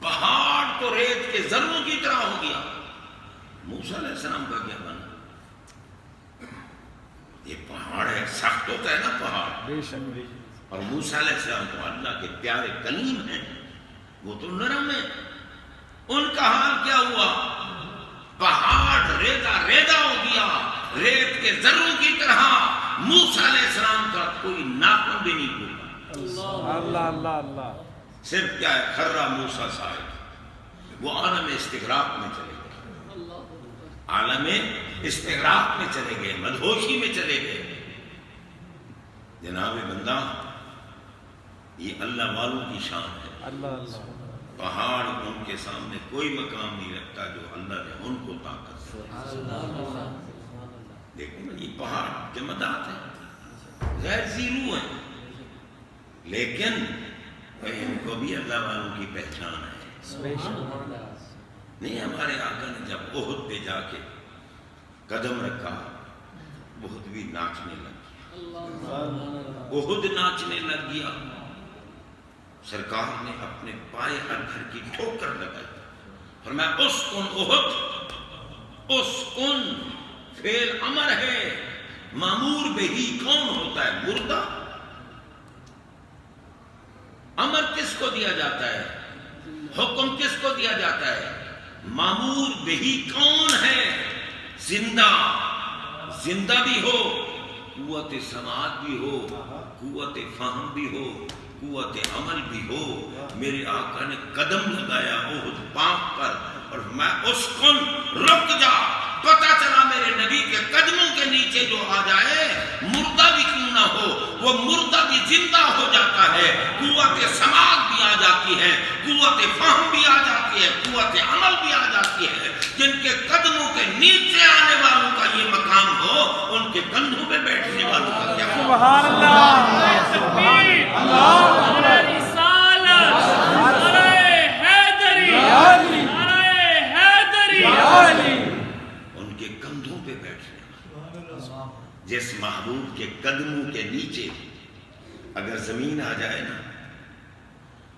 پہاڑ تو ریت کے ذروں کی طرح ہو گیا۔ موسیٰ علیہ السلام کا کیا بنا؟ یہ پہاڑ ہے، سخت ہوتا ہے نا پہاڑ، اور موسیٰ علیہ السلام تو اللہ کے پیارے کلیم ہیں، وہ تو نرم ہے۔ ان کا حال کیا ہوا؟ پہاڑ ریزہ ریزہ ہو گیا، ریت کے ذروں کی طرح۔ موسیٰ علیہ السلام کا کوئی ناخن بھی نہیں ٹوٹا۔ اللہ اللہ اللہ، صرف کیا ہے خرہ موسیٰ صاحب، وہ عالم استغراق میں چلے گئے، عالم استغراق میں چلے گئے، مدہوشی میں چلے گئے۔ جناب بندہ یہ اللہ والوں کی شان ہے، پہاڑ ان کے سامنے کوئی مقام نہیں رکھتا جو اللہ نے ان کو طاقت دی۔ دیکھو یہ پہاڑ جمادات ہیں، غیر زیرو ہیں، لیکن ان کو بھی اللہ والوں کی پہچان ہے۔ نہیں، ہمارے آقا نے جب احد پہ جا کے قدم رکھا، احد بھی ناچنے لگ گیا، احد ناچنے لگ گیا۔ سرکار نے اپنے پائے ادھر کی ٹھوکر لگائی، فرمایا اسکن احد، اسکن فعل امر ہے، مامور بہی کون ہوتا ہے؟ مردہ۔ امر کس کو دیا جاتا ہے؟ حکم کس کو دیا جاتا ہے؟ مامور بہی کون ہے؟ زندہ، زندہ بھی ہو، قوت سماعت بھی ہو، قوت فہم بھی ہو، قوت عمل بھی ہو۔ میرے آقا نے قدم لگایا احد پاک پر اور میں اسکن رک جا۔ پتہ چلا میرے نبی کے قدموں کے نیچے جو آ جائے، مردہ بھی کیوں نہ ہو، وہ مردہ بھی زندہ ہو جاتا ہے، قوت سماعت بھی آ جاتی ہے، قوت فہم بھی آ جاتی ہے، قوت عمل بھی آ جاتی ہے۔ جن کے قدموں کے نیچے آنے والوں کا یہ مقام ہو، ان کے کندھوں پہ بیٹھنے والوں کا کیا مقام؟ سبحان اللہ، تکبیر، نعرہ رسالت، نعرہ حیدری، نعرہ حیدری۔ ان کے کندھوں پہ بیٹھنے والا، جس محبوب کے قدموں کے نیچے اگر زمین آ جائے نا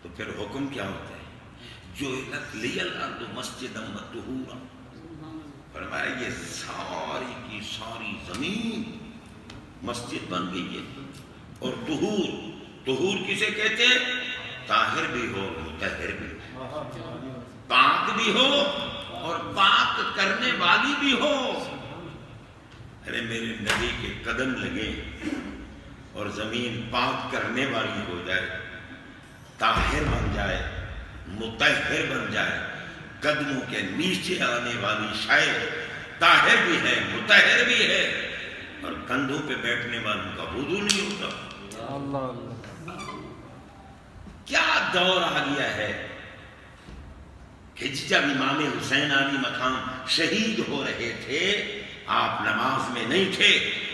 تو پھر حکم کیا ہوتا ہے؟ جعلت لی الارض مسجدا وطہورا، فرمایا یہ ساری کی ساری زمین مسجد بن گئی ہے۔ اور طہور، طہور کسے کہتے ہیں؟ طاہر بھی ہو، مطہر بھی ہو، پاک بھی ہو اور پاک کرنے والی بھی ہو۔ ارے میرے نبی کے قدم لگے اور زمین پاک کرنے والی ہو جائے، طاہر بن جائے، مطہر بن جائے، قدموں کے نیچے آنے والی شاید طاہر بھی ہے، مطہر بھی ہے، اور کندھوں پہ بیٹھنے والوں کا وضو نہیں ہوتا۔ کیا دور آ گیا ہے کہ جب امام حسین علی مقام شہید ہو رہے تھے، آپ نماز میں نہیں تھے،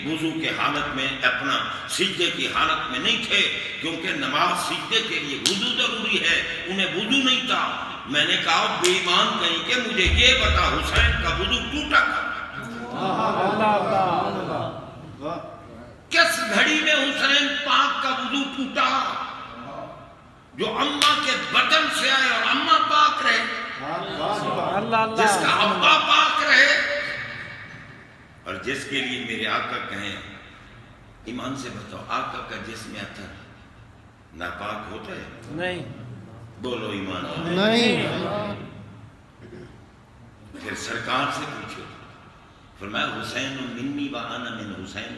وضو کے حالت میں، اپنا سجدے کی حالت میں نہیں تھے، کیونکہ نماز سجدے کے لیے وضو ضروری ہے، انہیں وضو نہیں تھا۔ میں نے کہا بے ایمان کہیں کہ مجھے یہ بتا حسین کا وضو ٹوٹا کب؟ کس گھڑی میں حسین پاک کا وضو ٹوٹا؟ جو اماں کے بطن سے آئے اور اماں پاک رہے، جس کا ابا پاک رہے، اور جس کے لیے میرے آقا کہیں ایمان سے بتاؤ آقا کا جسم اطہر ناپاک ہوتا ہے؟ نہیں، بولو ایمان نہیں۔ پھر سرکار سے پوچھو، فرمایا حسین منی و انا من حسین،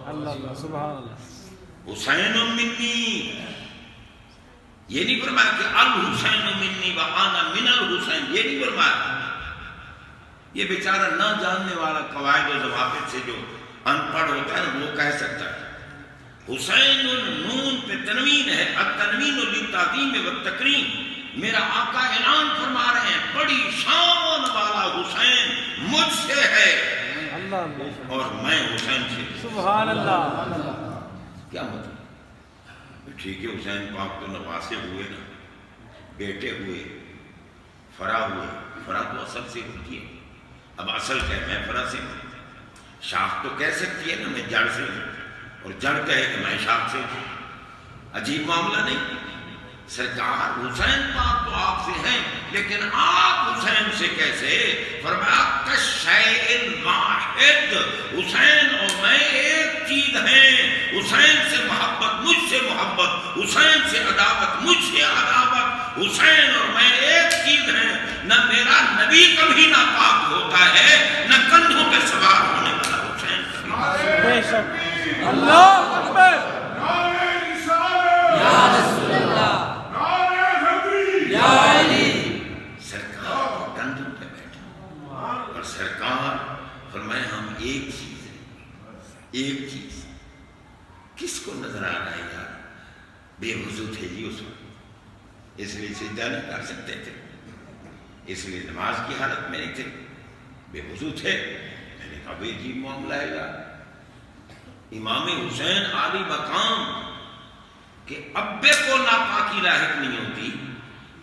اللہ سبحان اللہ، حسین منی، یہ نہیں فرمایا کہ الحسین منی و انا من الحسین، یہ نہیں فرمایا۔ یہ بیچارہ نہ جاننے والا قواعد و ضوابط سے جو ان پڑھ ہوتا ہے وہ کہہ سکتا ہے حسین نون پہ تنوین ہے، التنوین للتعظیم والتکریم۔ میرا آقا اعلان فرما رہے ہیں بڑی شان والا حسین مجھ سے ہے اور میں حسین سے۔ سبحان اللہ، کیا مطلب؟ ٹھیک ہے حسین پاک تو نواسے ہوئے نا، بیٹے ہوئے، فرا ہوئے، فرا تو اصل سے ہوتی ہے، اب اصل کہ میں فرا سے ہوں، شاخ تو کہہ سکتی ہے نا میں جڑ سے ہوں، اور جڑ کہے کہ میں شاخ سے ہوں، عجیب معاملہ نہیں؟ سرکار حسین پاک تو آپ سے ہیں، لیکن آپ حسین سے کیسے؟ فرمایا کشیء واحد، حسین اور میں ایک چیز ہیں، حسین سے محبت مجھ سے محبت، حسین سے عداوت مجھ سے عداوت، حسین اور میں ایک چیز ہیں۔ نہ میرا نبی کبھی ناپاک ہوتا ہے، نہ کندھوں پہ سوار ہونے والا حسین کبھی۔ بے شک، اللہ اکبر، یا رسول اللہ، ایک چیز کس کو نظر آ رہا ہے یار؟ بے وضو تھے جی اس وقت، اس لیے سجدہ نہیں کر سکتے تھے، اس لیے نماز کی حالت میں نہیں تھے، بے وضو تھے۔ میں نے کہا بے عجیب معاملہ ہے یار، امام حسین عالی مقام کہ ابے کو ناپاکی لاحق نہیں ہوتی،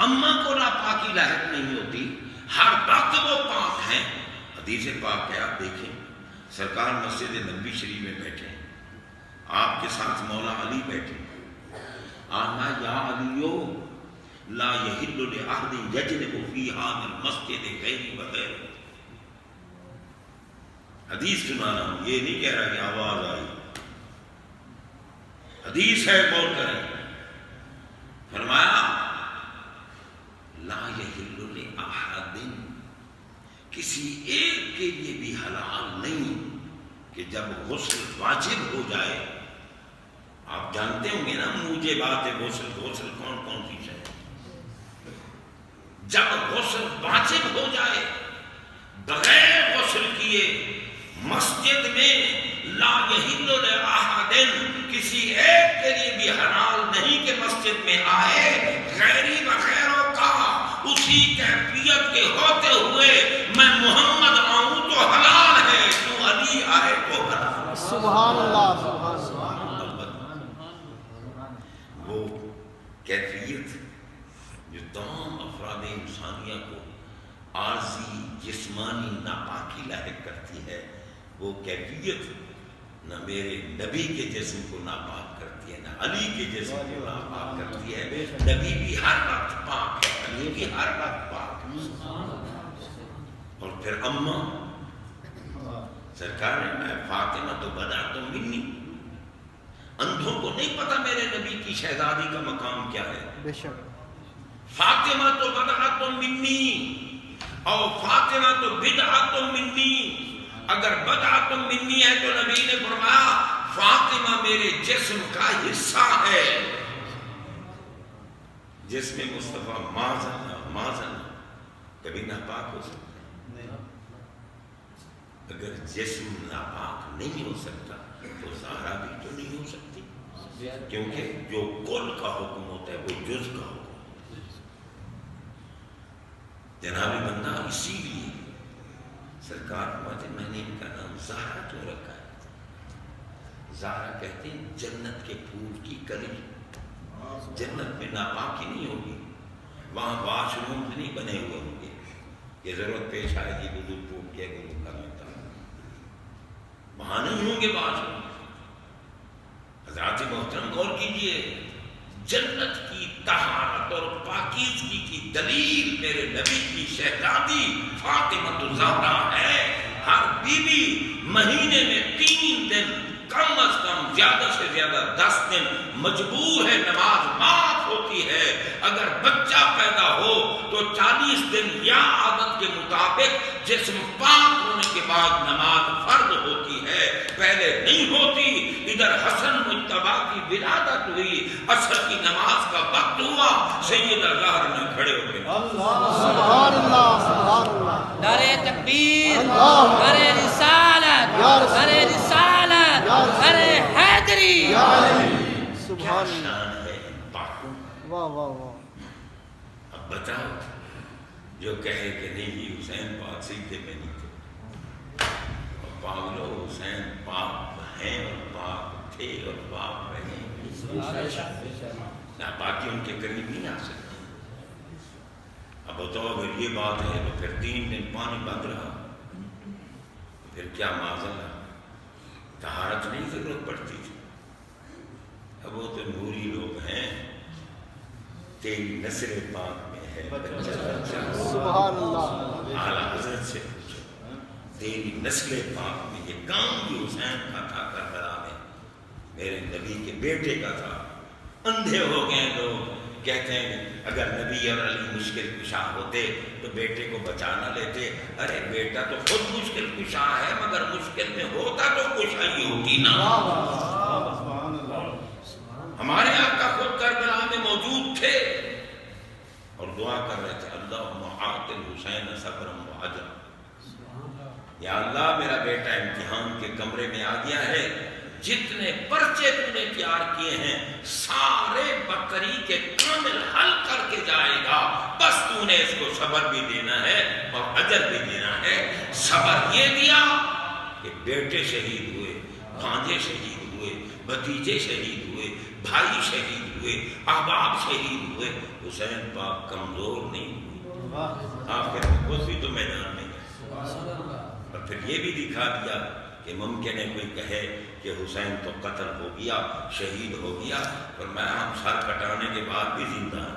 اماں کو ناپاکی لاحق نہیں ہوتی، ہر وقت وہ پاک ہیں۔ حدیث پاک ہے، آپ دیکھیں، سرکار مسجد نبوی شریف میں بیٹھے ہیں، آپ کے ساتھ مولا علی بیٹھے، آنا یا علیو لا یحل لأحد یجلب فیہا من مسجد غیری وغیر۔ حدیث سنا رہا ہوں، یہ نہیں کہہ رہا کہ آواز آئی، حدیث ہے، غور کریں۔ فرمایا لا یحل لأحد، کسی ایک کے لیے بھی حلال نہیں کہ جب غسل واجب ہو جائے، آپ جانتے ہوں گے نا موجبات غسل، غسل کون کون سی ہے، جب غسل واجب ہو جائے بغیر غسل کیے مسجد میں لا یحل لأحد، کسی ایک کے لیے بھی حلال نہیں کہ مسجد میں آئے غیری وغیروں کا اسی کیفیت کے ہوتے ہوئے میں محمد آؤں تو حلال ہے، تو علی آئے تو حلال۔ سبحان اللہ، سبحان اللہ۔ وہ کیفیت جو تمام افراد انسانیہ کو عارضی جسمانی ناپاکی لاحق کرتی ہے، وہ کیفیت نہ میرے نبی کے جسم کو ناپاک کرتی ہے، نہ علی کے جسم کو ناپاک کرتی ہے۔ نبی بھی ہر وقت پاک ہے، علی بھی ہر وقت پاک ہے۔ اور پھر اماں سرکار نے میں فاطمہ تو بدعت منی، اندھوں کو نہیں پتا میرے نبی کی شہزادی کا مقام کیا ہے۔ بے شک فاطمہ تو بدعت منی اور فاطمہ تو بدعت منی، اگر بدعت منی ہے تو نبی نے فرمایا فاطمہ میرے جسم کا حصہ ہے۔ جسم مصطفیٰ معاذ کبھی ناپاک ہو سکتا ہے، اگر جسم ناپاک نہیں ہو سکتا تو زہرا بھی تو نہیں ہو سکتی، کیونکہ جو کل کا حکم ہوتا ہے وہ جز کا حکم ہوتا ہے۔ جناب بندہ اسی لیے سرکار فرماتے میں نے ان کا نام زہرا کیوں رکھا ہے؟ زہرا کہتے ہیں جنت کے پھول کی کلی، جنت میں ناپاکی نہیں ہوگی، وہاں واش روم نہیں بنے ہوئے ہوں گے کہ ضرورت پیش آئے گی وضو ٹوٹ گیا وضو کر لیتا، وہاں نہیں ہوں گے واش روم۔ حضرات محترم غور کیجئے، جنت کی طہارت اور پاکیزگی کی دلیل میرے نبی کی شہزادی فاطمہ الزہرا ہے۔ ہر بیوی مہینے میں 3 دن کم از کم زیادہ سے زیادہ 10 دن مجبور ہے، نماز معاف ہوتی ہے۔ اگر بچہ پیدا ہو تو 40 دن یا عادت کے مطابق جسم پاک ہونے کے بعد نماز فرض ہوتی ہے، پہلے نہیں ہوتی۔ ادھر حسن مجتبی کی ولادت ہوئی، عصر کی نماز کا وقت ہوا، سیدہ زہرا نے کھڑے ہو گئے سبحان اللہ، سبحان اللہ، نعرہ تکبیر، نعرہ رسالت، نعرہ رسالت، نعرہ حیدری۔ سبحان اللہ، شان ہے پاکوں۔ واہ واہ واہ۔ اب بتاؤ جو کہے کہ نہیں جی حسین پاک سجدے میں نہیں تھے، اور پاگلو حسین پاک ہیں اور پاک تھے اور پاک رہے، ناپاکی ان کے قریب نہیں آ سکتی۔ اب بتاؤ اگر یہ بات ہے تو پھر 3 دن پانی بند رہا، پھر کیا معذرت طہارت نہیں ضرورت پڑتی تھی؟ اب وہ تو نوری لوگ ہیں، تیری نسل پاک میں ہے سبحان اللہ، اعلیٰ حضرت سے پوچھو، تیری نسل پاک میں یہ کام بھی حسین کا تھا، کربلا میں میرے نبی کے بیٹے کا تھا۔ اندھے ہو گئے لوگ، کہتے ہیں اگر نبی اور علی مشکل کشا ہوتے تو بیٹے کو بچا نہ لیتے۔ ارے بیٹا تو خود مشکل کشا ہے، مگر مشکل میں ہوتا تو کشائی ہوتی نا۔ ہمارے آقا خود کربلا میں موجود تھے اور دعا کر رہے تھے اللہم اعط الحسین صبرا و اجرا، یا اللہ میرا بیٹا امتحان کے کمرے میں آ گیا ہے، جتنے پرچے تو نے تیار کیے ہیں سارے بکری کے کامل حل کر کے جائے گا، بس تو نے اس کو صبر بھی دینا ہے اور اجر بھی دینا ہے۔ صبر یہ دیا کہ بیٹے شہید ہوئے، بھانجے شہید ہوئے، بھتیجے شہید ہوئے، بھائی شہید ہوئے، احباب شہید ہوئے، حسین پاک کمزور نہیں ہوئے، آخر خود بھی تو میدان میں گئے۔ اور پھر یہ بھی دکھا دیا کہ ممکن ہے کوئی کہے کہ حسین تو قتل ہو گیا، شہید ہو گیا، اور میں ہم سر کٹانے کے بعد بھی زندہ ہوں۔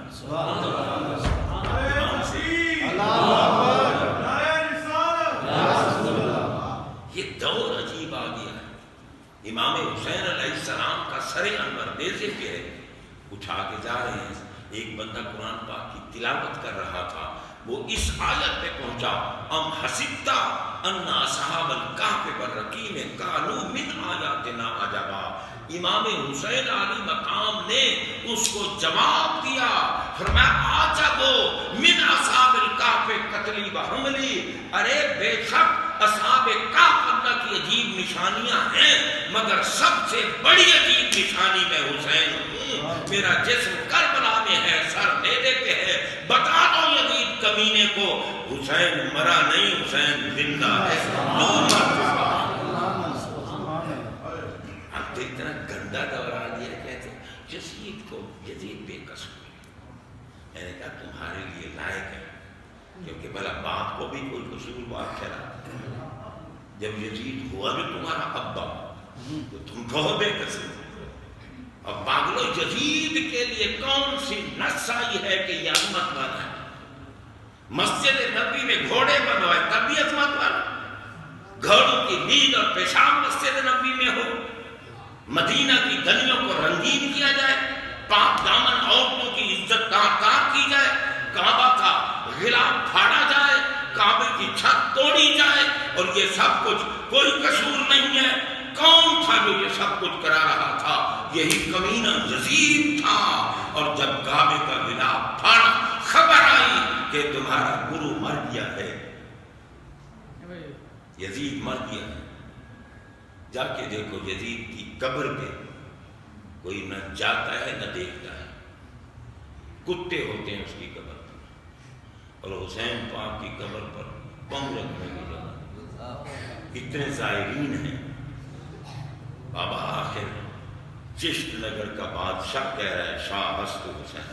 یہ دور عجیب آ گیا ہے۔ امام حسین علیہ السلام کا سر انور نیزے پہ ہے، اٹھا کے جا رہے ہیں، ایک بندہ قرآن پاک کی تلاوت کر رہا تھا، وہ اس آیت پہ پہنچا، ام حسبت ان اصحاب الکہف والرقیم کانوا من آیاتنا عجبا۔ امام حسین علی مقام نے اس کو جواب دیا، فرمایا عجب من اصحاب الکہف قتلی و حملی، ارے بے شک اصحاب کہف اللہ کی عجیب نشانیاں ہیں، مگر سب سے بڑی عجیب نشانی میں حسین ہوں، میرا جسم کربلا میں ہے، سر نیزے پہ ہے، بتا دو یزید کمینے کو حسین مرا نہیں، حسین زندہ ہے۔ اب تو اتنا گندا دور آ گیا، کہتے یزید کو، یزید بے قصور ہے۔ میں نے کہا تمہارے لیے لائق ہے، کیونکہ بھلا باپ کو بھی کوئی قصور بات کرا، جب یزید ہوا بھی تمہارا ابا تو تم کہو بے قصور۔ اب پاگلو یزید کے لیے کون سی نص آئی ہے کہ یہ عظمت والا ہے؟ مسجد نبی میں گھوڑے بنوائے تب بھی عظمت والا، گھوڑوں کی نیند اور پیشاب مسجد نبی میں ہو، مدینہ کی گلیوں کو رنگین کیا جائے، پاک دامن عورتوں کی عزت دار کی جائے، کعبہ کا غلاف پھاڑا جائے، کعبے کی چھت توڑی جائے، اور یہ سب کچھ کوئی قصور نہیں ہے۔ کون تھا جو یہ سب کچھ کرا رہا تھا؟ یہی کمینہ یزید تھا۔ اور جب کعبے کا غلاف پھاڑا، خبر آئی کہ تمہارا گرو مر گیا ہے، یزید مر گیا ہے، جا کے دیکھو یزید کی قبر پہ کوئی نہ جاتا ہے نہ دیکھتا ہے، کتے ہوتے ہیں اس کی قبر پر، اور حسین پاک کی قبر پر بم رکھنے کی جگہ، اتنے زائرین ہیں۔ بابا آخر چشت نگر کا بادشاہ کہہ رہا ہے شاہ ہست حسین،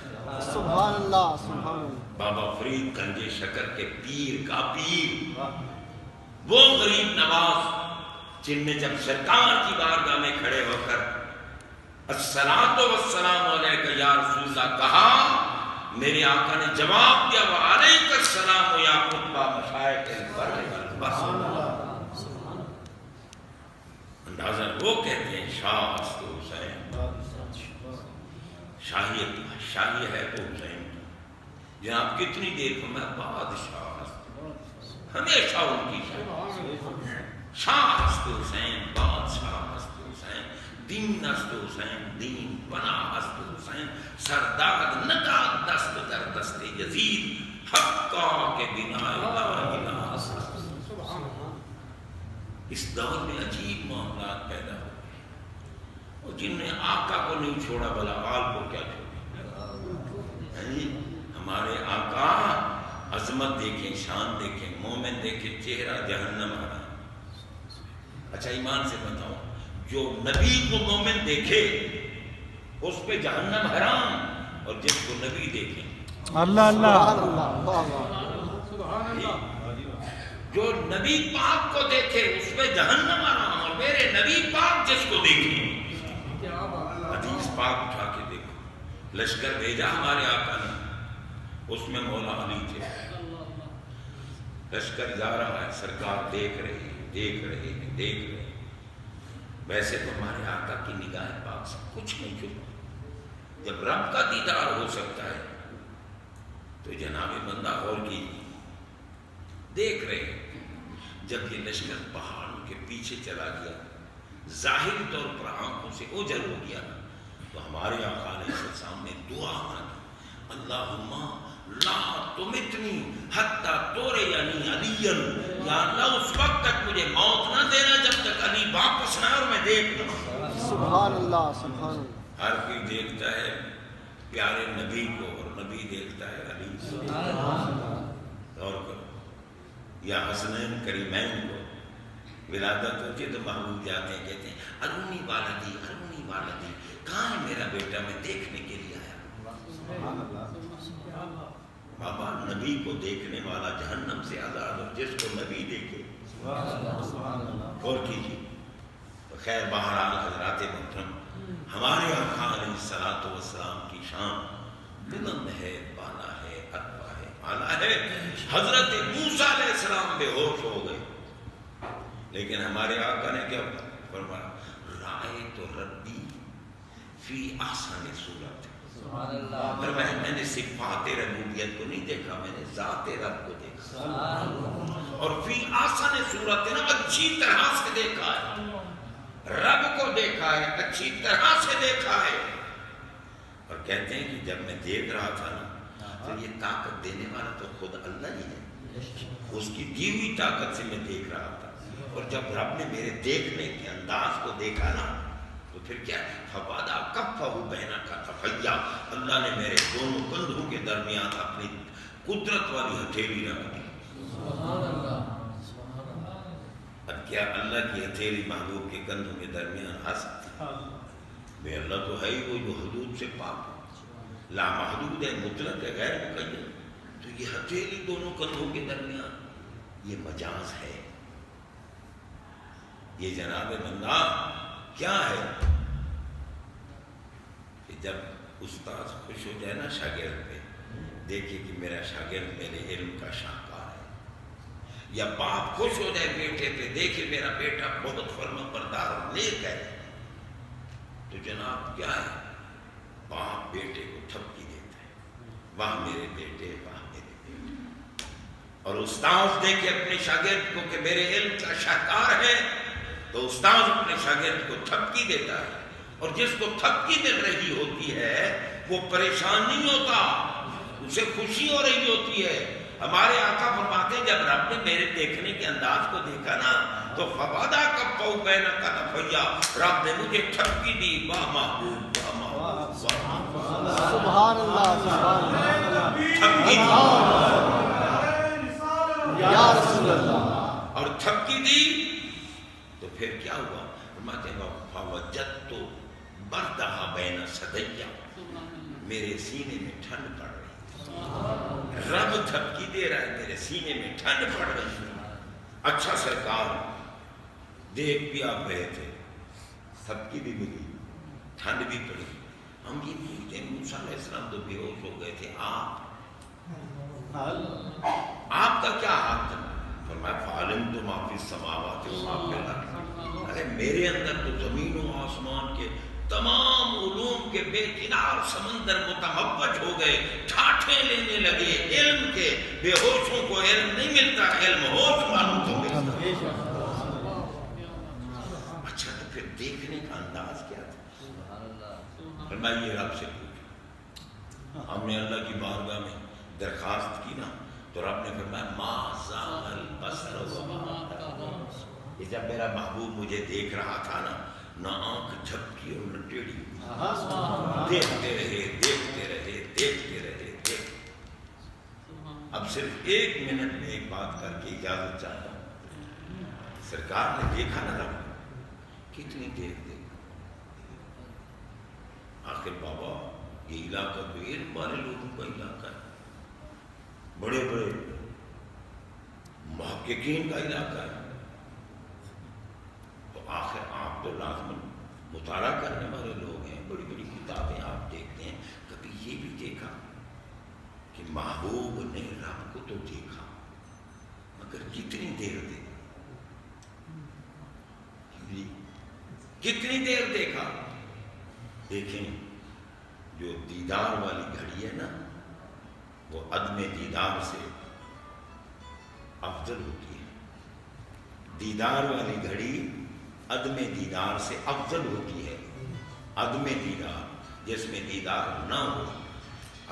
سبحان اللہ سبحان اللہ۔ بابا فرید گنج شکر کے پیر کا پیر، وہ غریب نواز جن نے جب سرکار کی بارگاہ میں کھڑے ہو کر الصلاۃ والسلام علیک یا رسول اللہ کہا، میرے آقا نے جواب دیا وعلیک السلام یا خطبہ مشائخ البر والبحر۔ اندازہ وہ کہتے ہیں شاہ ہست حسین، شاہی ہے تو حسین جناب کتنی دیر کو میں بادشاہ ہست، ہمیشہ ان کی شاہ ہست حسین، بادشاہ ہست حسین، دین ہست حسین، دین پناہ ہست حسین، سردار نگاہ دست در دست یزید، حقا کے بنا الہ الہ۔ اس دور میں عجیب معاملات پیدا ہوئے، اور جن نے آقا کو نہیں چھوڑا بلا آل کو کیا چھوڑا؟ ہمارے آقا عظمت دیکھیں، شان دیکھیں، مومن دیکھیں، چہرہ جہنم حرام۔ اچھا ایمان سے بتاؤ، جو نبی کو مومن دیکھے اس پہ جہنم حرام، اور جس کو نبی دیکھیں اللہ اللہ، جو نبی پاک کو دیکھے اس پہ جہنم حرام، اور میرے نبی پاک جس کو دیکھیں۔ حدیث پاک اٹھا کے دیکھو، لشکر بھیجا ہمارے آقا نے، اس میں مولا علی تھے، لشکر جا رہا ہے، سرکار دیکھ رہے ہیں۔ ویسے تو ہمارے آقا کی نگاہ پاک سے کچھ نہیں چھپا، جب رب کا دیدار ہو سکتا ہے تو جناب بندہ اور کی دیکھ رہے ہیں۔ جب یہ لشکر پہاڑوں کے پیچھے چلا گیا، ظاہری طور پر آنکھوں سے اوجھل ہو گیا، تو ہمارے آقا علیہ السلام نے دعا مانگی، اللہم لا تمتنی حتی تورینی علی، یا اللہ اس وقت تک مجھے موت نہ دینا جب تک علی واپس نہ اور میں دیکھ لوں۔ سبحان اللہ سبحان اللہ۔ ہر کوئی دیکھتا ہے پیارے نبی کو اور نبی دیکھتا ہے علی۔ غور کرو، یا حسنین کریمین کو ولادت ہوتی ہے تو محبوب جاتے ہیں، کہتے ہیں ارونی والدی ارونی والدی، کہاں ہے میرا بیٹا، میں دیکھنے کے لیے آیا۔ بابا نبی کو دیکھنے والا جہنم سے آزاد، اور جس کو نبی دیکھے اور کیجیے۔ تو خیر بہرحال حضرات محترم، ہمارے آقا علیہ الصلوۃ والسلام کی شان بلند ہے، بالا ہے، ارفع ہے، اعلیٰ ہے۔ حضرت موسیٰ علیہ السلام بے ہوش ہو گئے، لیکن ہمارے آقا نے کیا فرمایا؟ رأیت ربی فی احسن صورت، میں نے صفات ربوبیت کو نہیں دیکھا، میں نے ذات رب کو دیکھا، اور فی احسن صورت نا اچھی طرح سے دیکھا ہے، رب کو دیکھا ہے، اچھی طرح سے دیکھا ہے۔ اور کہتے ہیں کہ جب میں دیکھ رہا تھا نا تو یہ طاقت دینے والا تو خود اللہ ہی ہے، اس کی دی ہوئی طاقت سے میں دیکھ رہا تھا۔ اور جب رب نے میرے دیکھنے کے انداز کو دیکھا نا تو پھر کیا فبادا کفہ بینہ کا تفیہ، اللہ نے میرے دونوں کندھوں کے درمیان اپنی قدرت والی ہتھیلی رکھ دی۔ اب کیا اللہ کی ہتھیلی محبوب کے کندھوں کے درمیان آ سکتی؟ بے اللہ تو ہے ہی وہ جو حدود سے پاک ہے، لا محدود ہے، مطلق ہے، غیر مقید۔ تو یہ ہتھیلی دونوں کندھوں کے درمیان یہ مجاز ہے، یہ جناب بندہ کیا ہے کہ جب استاد خوش ہو جائے نا شاگرد پہ، دیکھیے کہ میرا شاگرد میرے علم کا شاہکار ہے، یا باپ خوش ہو جائے بیٹے پہ، دیکھے میرا بیٹا بہت فرما بردار اور نیک ہے، تو جناب کیا ہے، باپ بیٹے کو ٹھپکی دیتا ہے، واہ میرے بیٹے، واہ میرے بیٹے۔ اور استاد دیکھے اپنے شاگرد کو کہ میرے علم کا شاہکار ہے، تو استاد اپنے شاگرد کو تھپکی دیتا ہے، اور جس کو تھپکی مل رہی ہوتی ہے وہ پریشان نہیں ہوتا، اسے خوشی ہو رہی ہوتی ہے۔ ہمارے آقا فرماتے ہیں جب رب نے میرے دیکھنے کے انداز کو دیکھا نا تو فبادا کفہ بینہ کا تفیہ، رب نے مجھے تھپکی دی، واہ محبوب واہ محبوب، سبحان اللہ سبحان اللہ، تھپکی دی یا رسول اللہ۔ اور تھپکی دی تو پھر کیا ہوا؟ فرماتے ہیں فوجدت بردھا بین صدیہ، میرے سینے میں ٹھنڈ پڑ رہی، رب تھپکی دے رہا ہے، میرے سینے میں ٹھنڈ پڑ رہی ہے۔ اچھا سرکار دیکھ بھی آپ رہے تھے، تھپکی بھی ملی، ٹھنڈ بھی پڑی، ہم یہ پوچھتے ہیں موسیٰ علیہ السلام تو بے ہوش ہو گئے تھے، آپ کا کیا حال تھا؟ فرمایا فعلمت ما فی السماوات و ما فی الارض، ارے میرے اندر تو زمین و آسمان کے تمام علوم کے بے کنار سمندر متموج ہو گئے، ٹھاٹھے لینے لگے علم کے، بے ہوشوں کو علم نہیں ملتا، علم ہوش معلوم تو ملتا۔ اچھا تو پھر دیکھنے کا انداز کیا تھا؟ فرمایا یہ رب سے پوچھا۔ ہم نے اللہ کی بارگاہ میں درخواست کی نا تو رب نے فرمایا ما زاغ البصر وما طغى، کہ جب میرا محبوب مجھے دیکھ رہا تھا نا، نہ آنکھ جھپکی اور نہ ٹیڑھی، دیکھتے رہے دیکھتے رہے دیکھتے رہے دیکھتے۔ اب صرف 1 منٹ میں ایک بات کر کے اجازت چاہتا ہوں، سرکار نے دیکھا نا رب کتنی دیر دیکھا، آخر بابا یہ علاقہ تو علم والے لوگوں کا علاقہ ہے، بڑے بڑے محققین کا علاقہ ہے، تو آخر آپ تو لازماً مطالعہ کرنے والے لوگ ہیں، بڑی بڑی کتابیں آپ دیکھتے ہیں، کبھی یہ بھی دیکھا کہ محبوب نے رب کو تو دیکھا مگر کتنی دیر دیکھا، کتنی دیر دیکھا؟ دیکھیں جو دیدار والی گھڑی ہے نا وہ عدم دیدار سے افضل ہوتی ہے، دیدار والی گھڑی عدم دیدار سے افضل ہوتی ہے۔ عدم دیدار جس میں دیدار نہ ہو،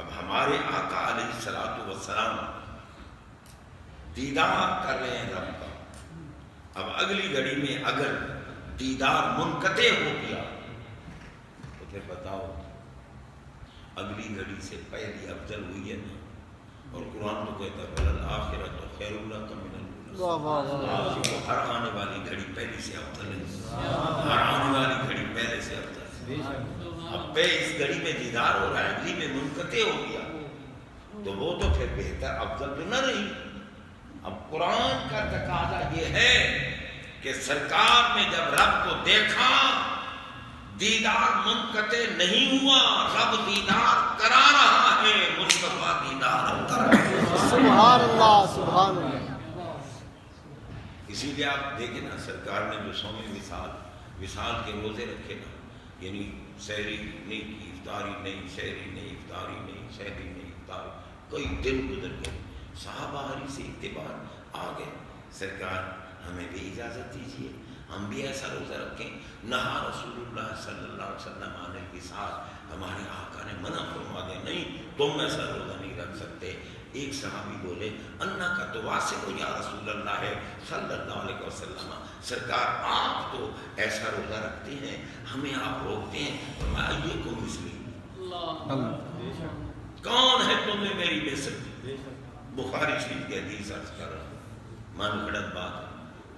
اب ہمارے آقا علیہ الصلوۃ والسلام دیدار کر رہے ہیں رب کا. اب اگلی گھڑی میں اگر دیدار منقطع ہو گیا تو پھر بتاؤ اگلی گھڑی سے پہلی افضل ہوئی ہے نا. اور قرآن تو کہتا ہے وَلَلْآخِرَةُ خَيْرٌ لَكَ مِنَ الْأُولَىٰ. ہر آنے والی گھڑی پہلی سے افضل ہے. ہر آنے والی گھڑی پہلے سے افضل ہے. اب پہ اس گھڑی میں دیدار ہو رہا ہے, اگلی میں منقطع ہو گیا تو وہ تو پھر بہتر افضل تو نہ رہی. اب قرآن کا تقاضا یہ ہے کہ سرکار نے جب رب کو دیکھا دیدار منقطع نہیں ہوا, رب دیدار کرا رہا ہے, مصطفیٰ دیدار کر رہا ہے. سبحان اللہ سبحان اللہ. اسی لیے آپ دیکھیں نا سرکار نے جو سومی وصال کے روزے رکھے نا, یعنی سحری نہیں کی, افطاری نہیں, سحری نہیں, افطاری نہیں, سحری نہیں, افطاری, کئی دن گزر گئے. صحابہ ہری سے اعتبار آ گئے, سرکار ہمیں بھی اجازت دیجیے ہم بھی ایسا روزہ رکھیں. نہا رسول اللہ صلی اللہ علیہ وسلم عن الوصال, ہمارے آقا نے منع فرما دیا نہیں تم ایسا روزہ نہیں رکھ سکتے. ایک صحابی بولے انا کا تو واسق یا رسول اللہ ہے صلی اللہ علیہ وسلم, سرکار آپ تو ایسا روزہ رکھتے ہیں ہمیں آپ روکتے ہیں. فرمایا کو مسلم کون ہے تم نے میری مثل. بخاری شریف کی حدیث عرض کر رہا ہوں, مان گھڑت بات ہے,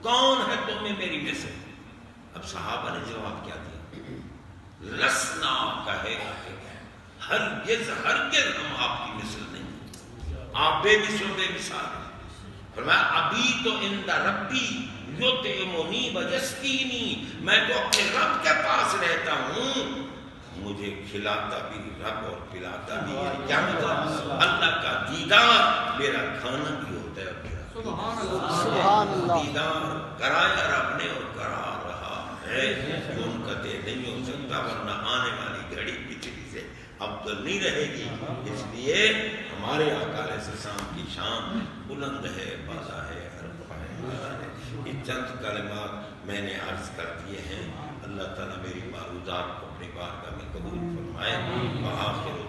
کون ہے تم میں میری مثل. اب صحابہ نے جواب کیا دیا, لسنا کہے ہرگز ہرگز ہم آپ کی مثل نہیں, آپ بے مثل و بے مثال ہیں. فرمایا ابھی تو عند ربی یطعمنی ویسقینی, میں تو اپنے رب کے پاس رہتا ہوں, مجھے کھلاتا بھی رب اور پلاتا بھی. کیا مطلب, اللہ کا دیدار میرا کھانا بھی ہوتا ہے. سبحان اللہ. دیدار کرایا رب نے اور کرا رہا ہے, منقطع نہیں ہو سکتا, ورنہ آنے والی گھڑی پچھلی سے افضل نہیں رہے گی. اس لیے ہمارے آقا علیہ السلام کی شان بلند ہے, بالا ہے, عرفہ ہے. یہ چند کلمات میں نے عرض کر دیے ہیں. اللہ تعالیٰ میری معروضات کو اپنی بارگاہ میں قبول فرمائے. وآخر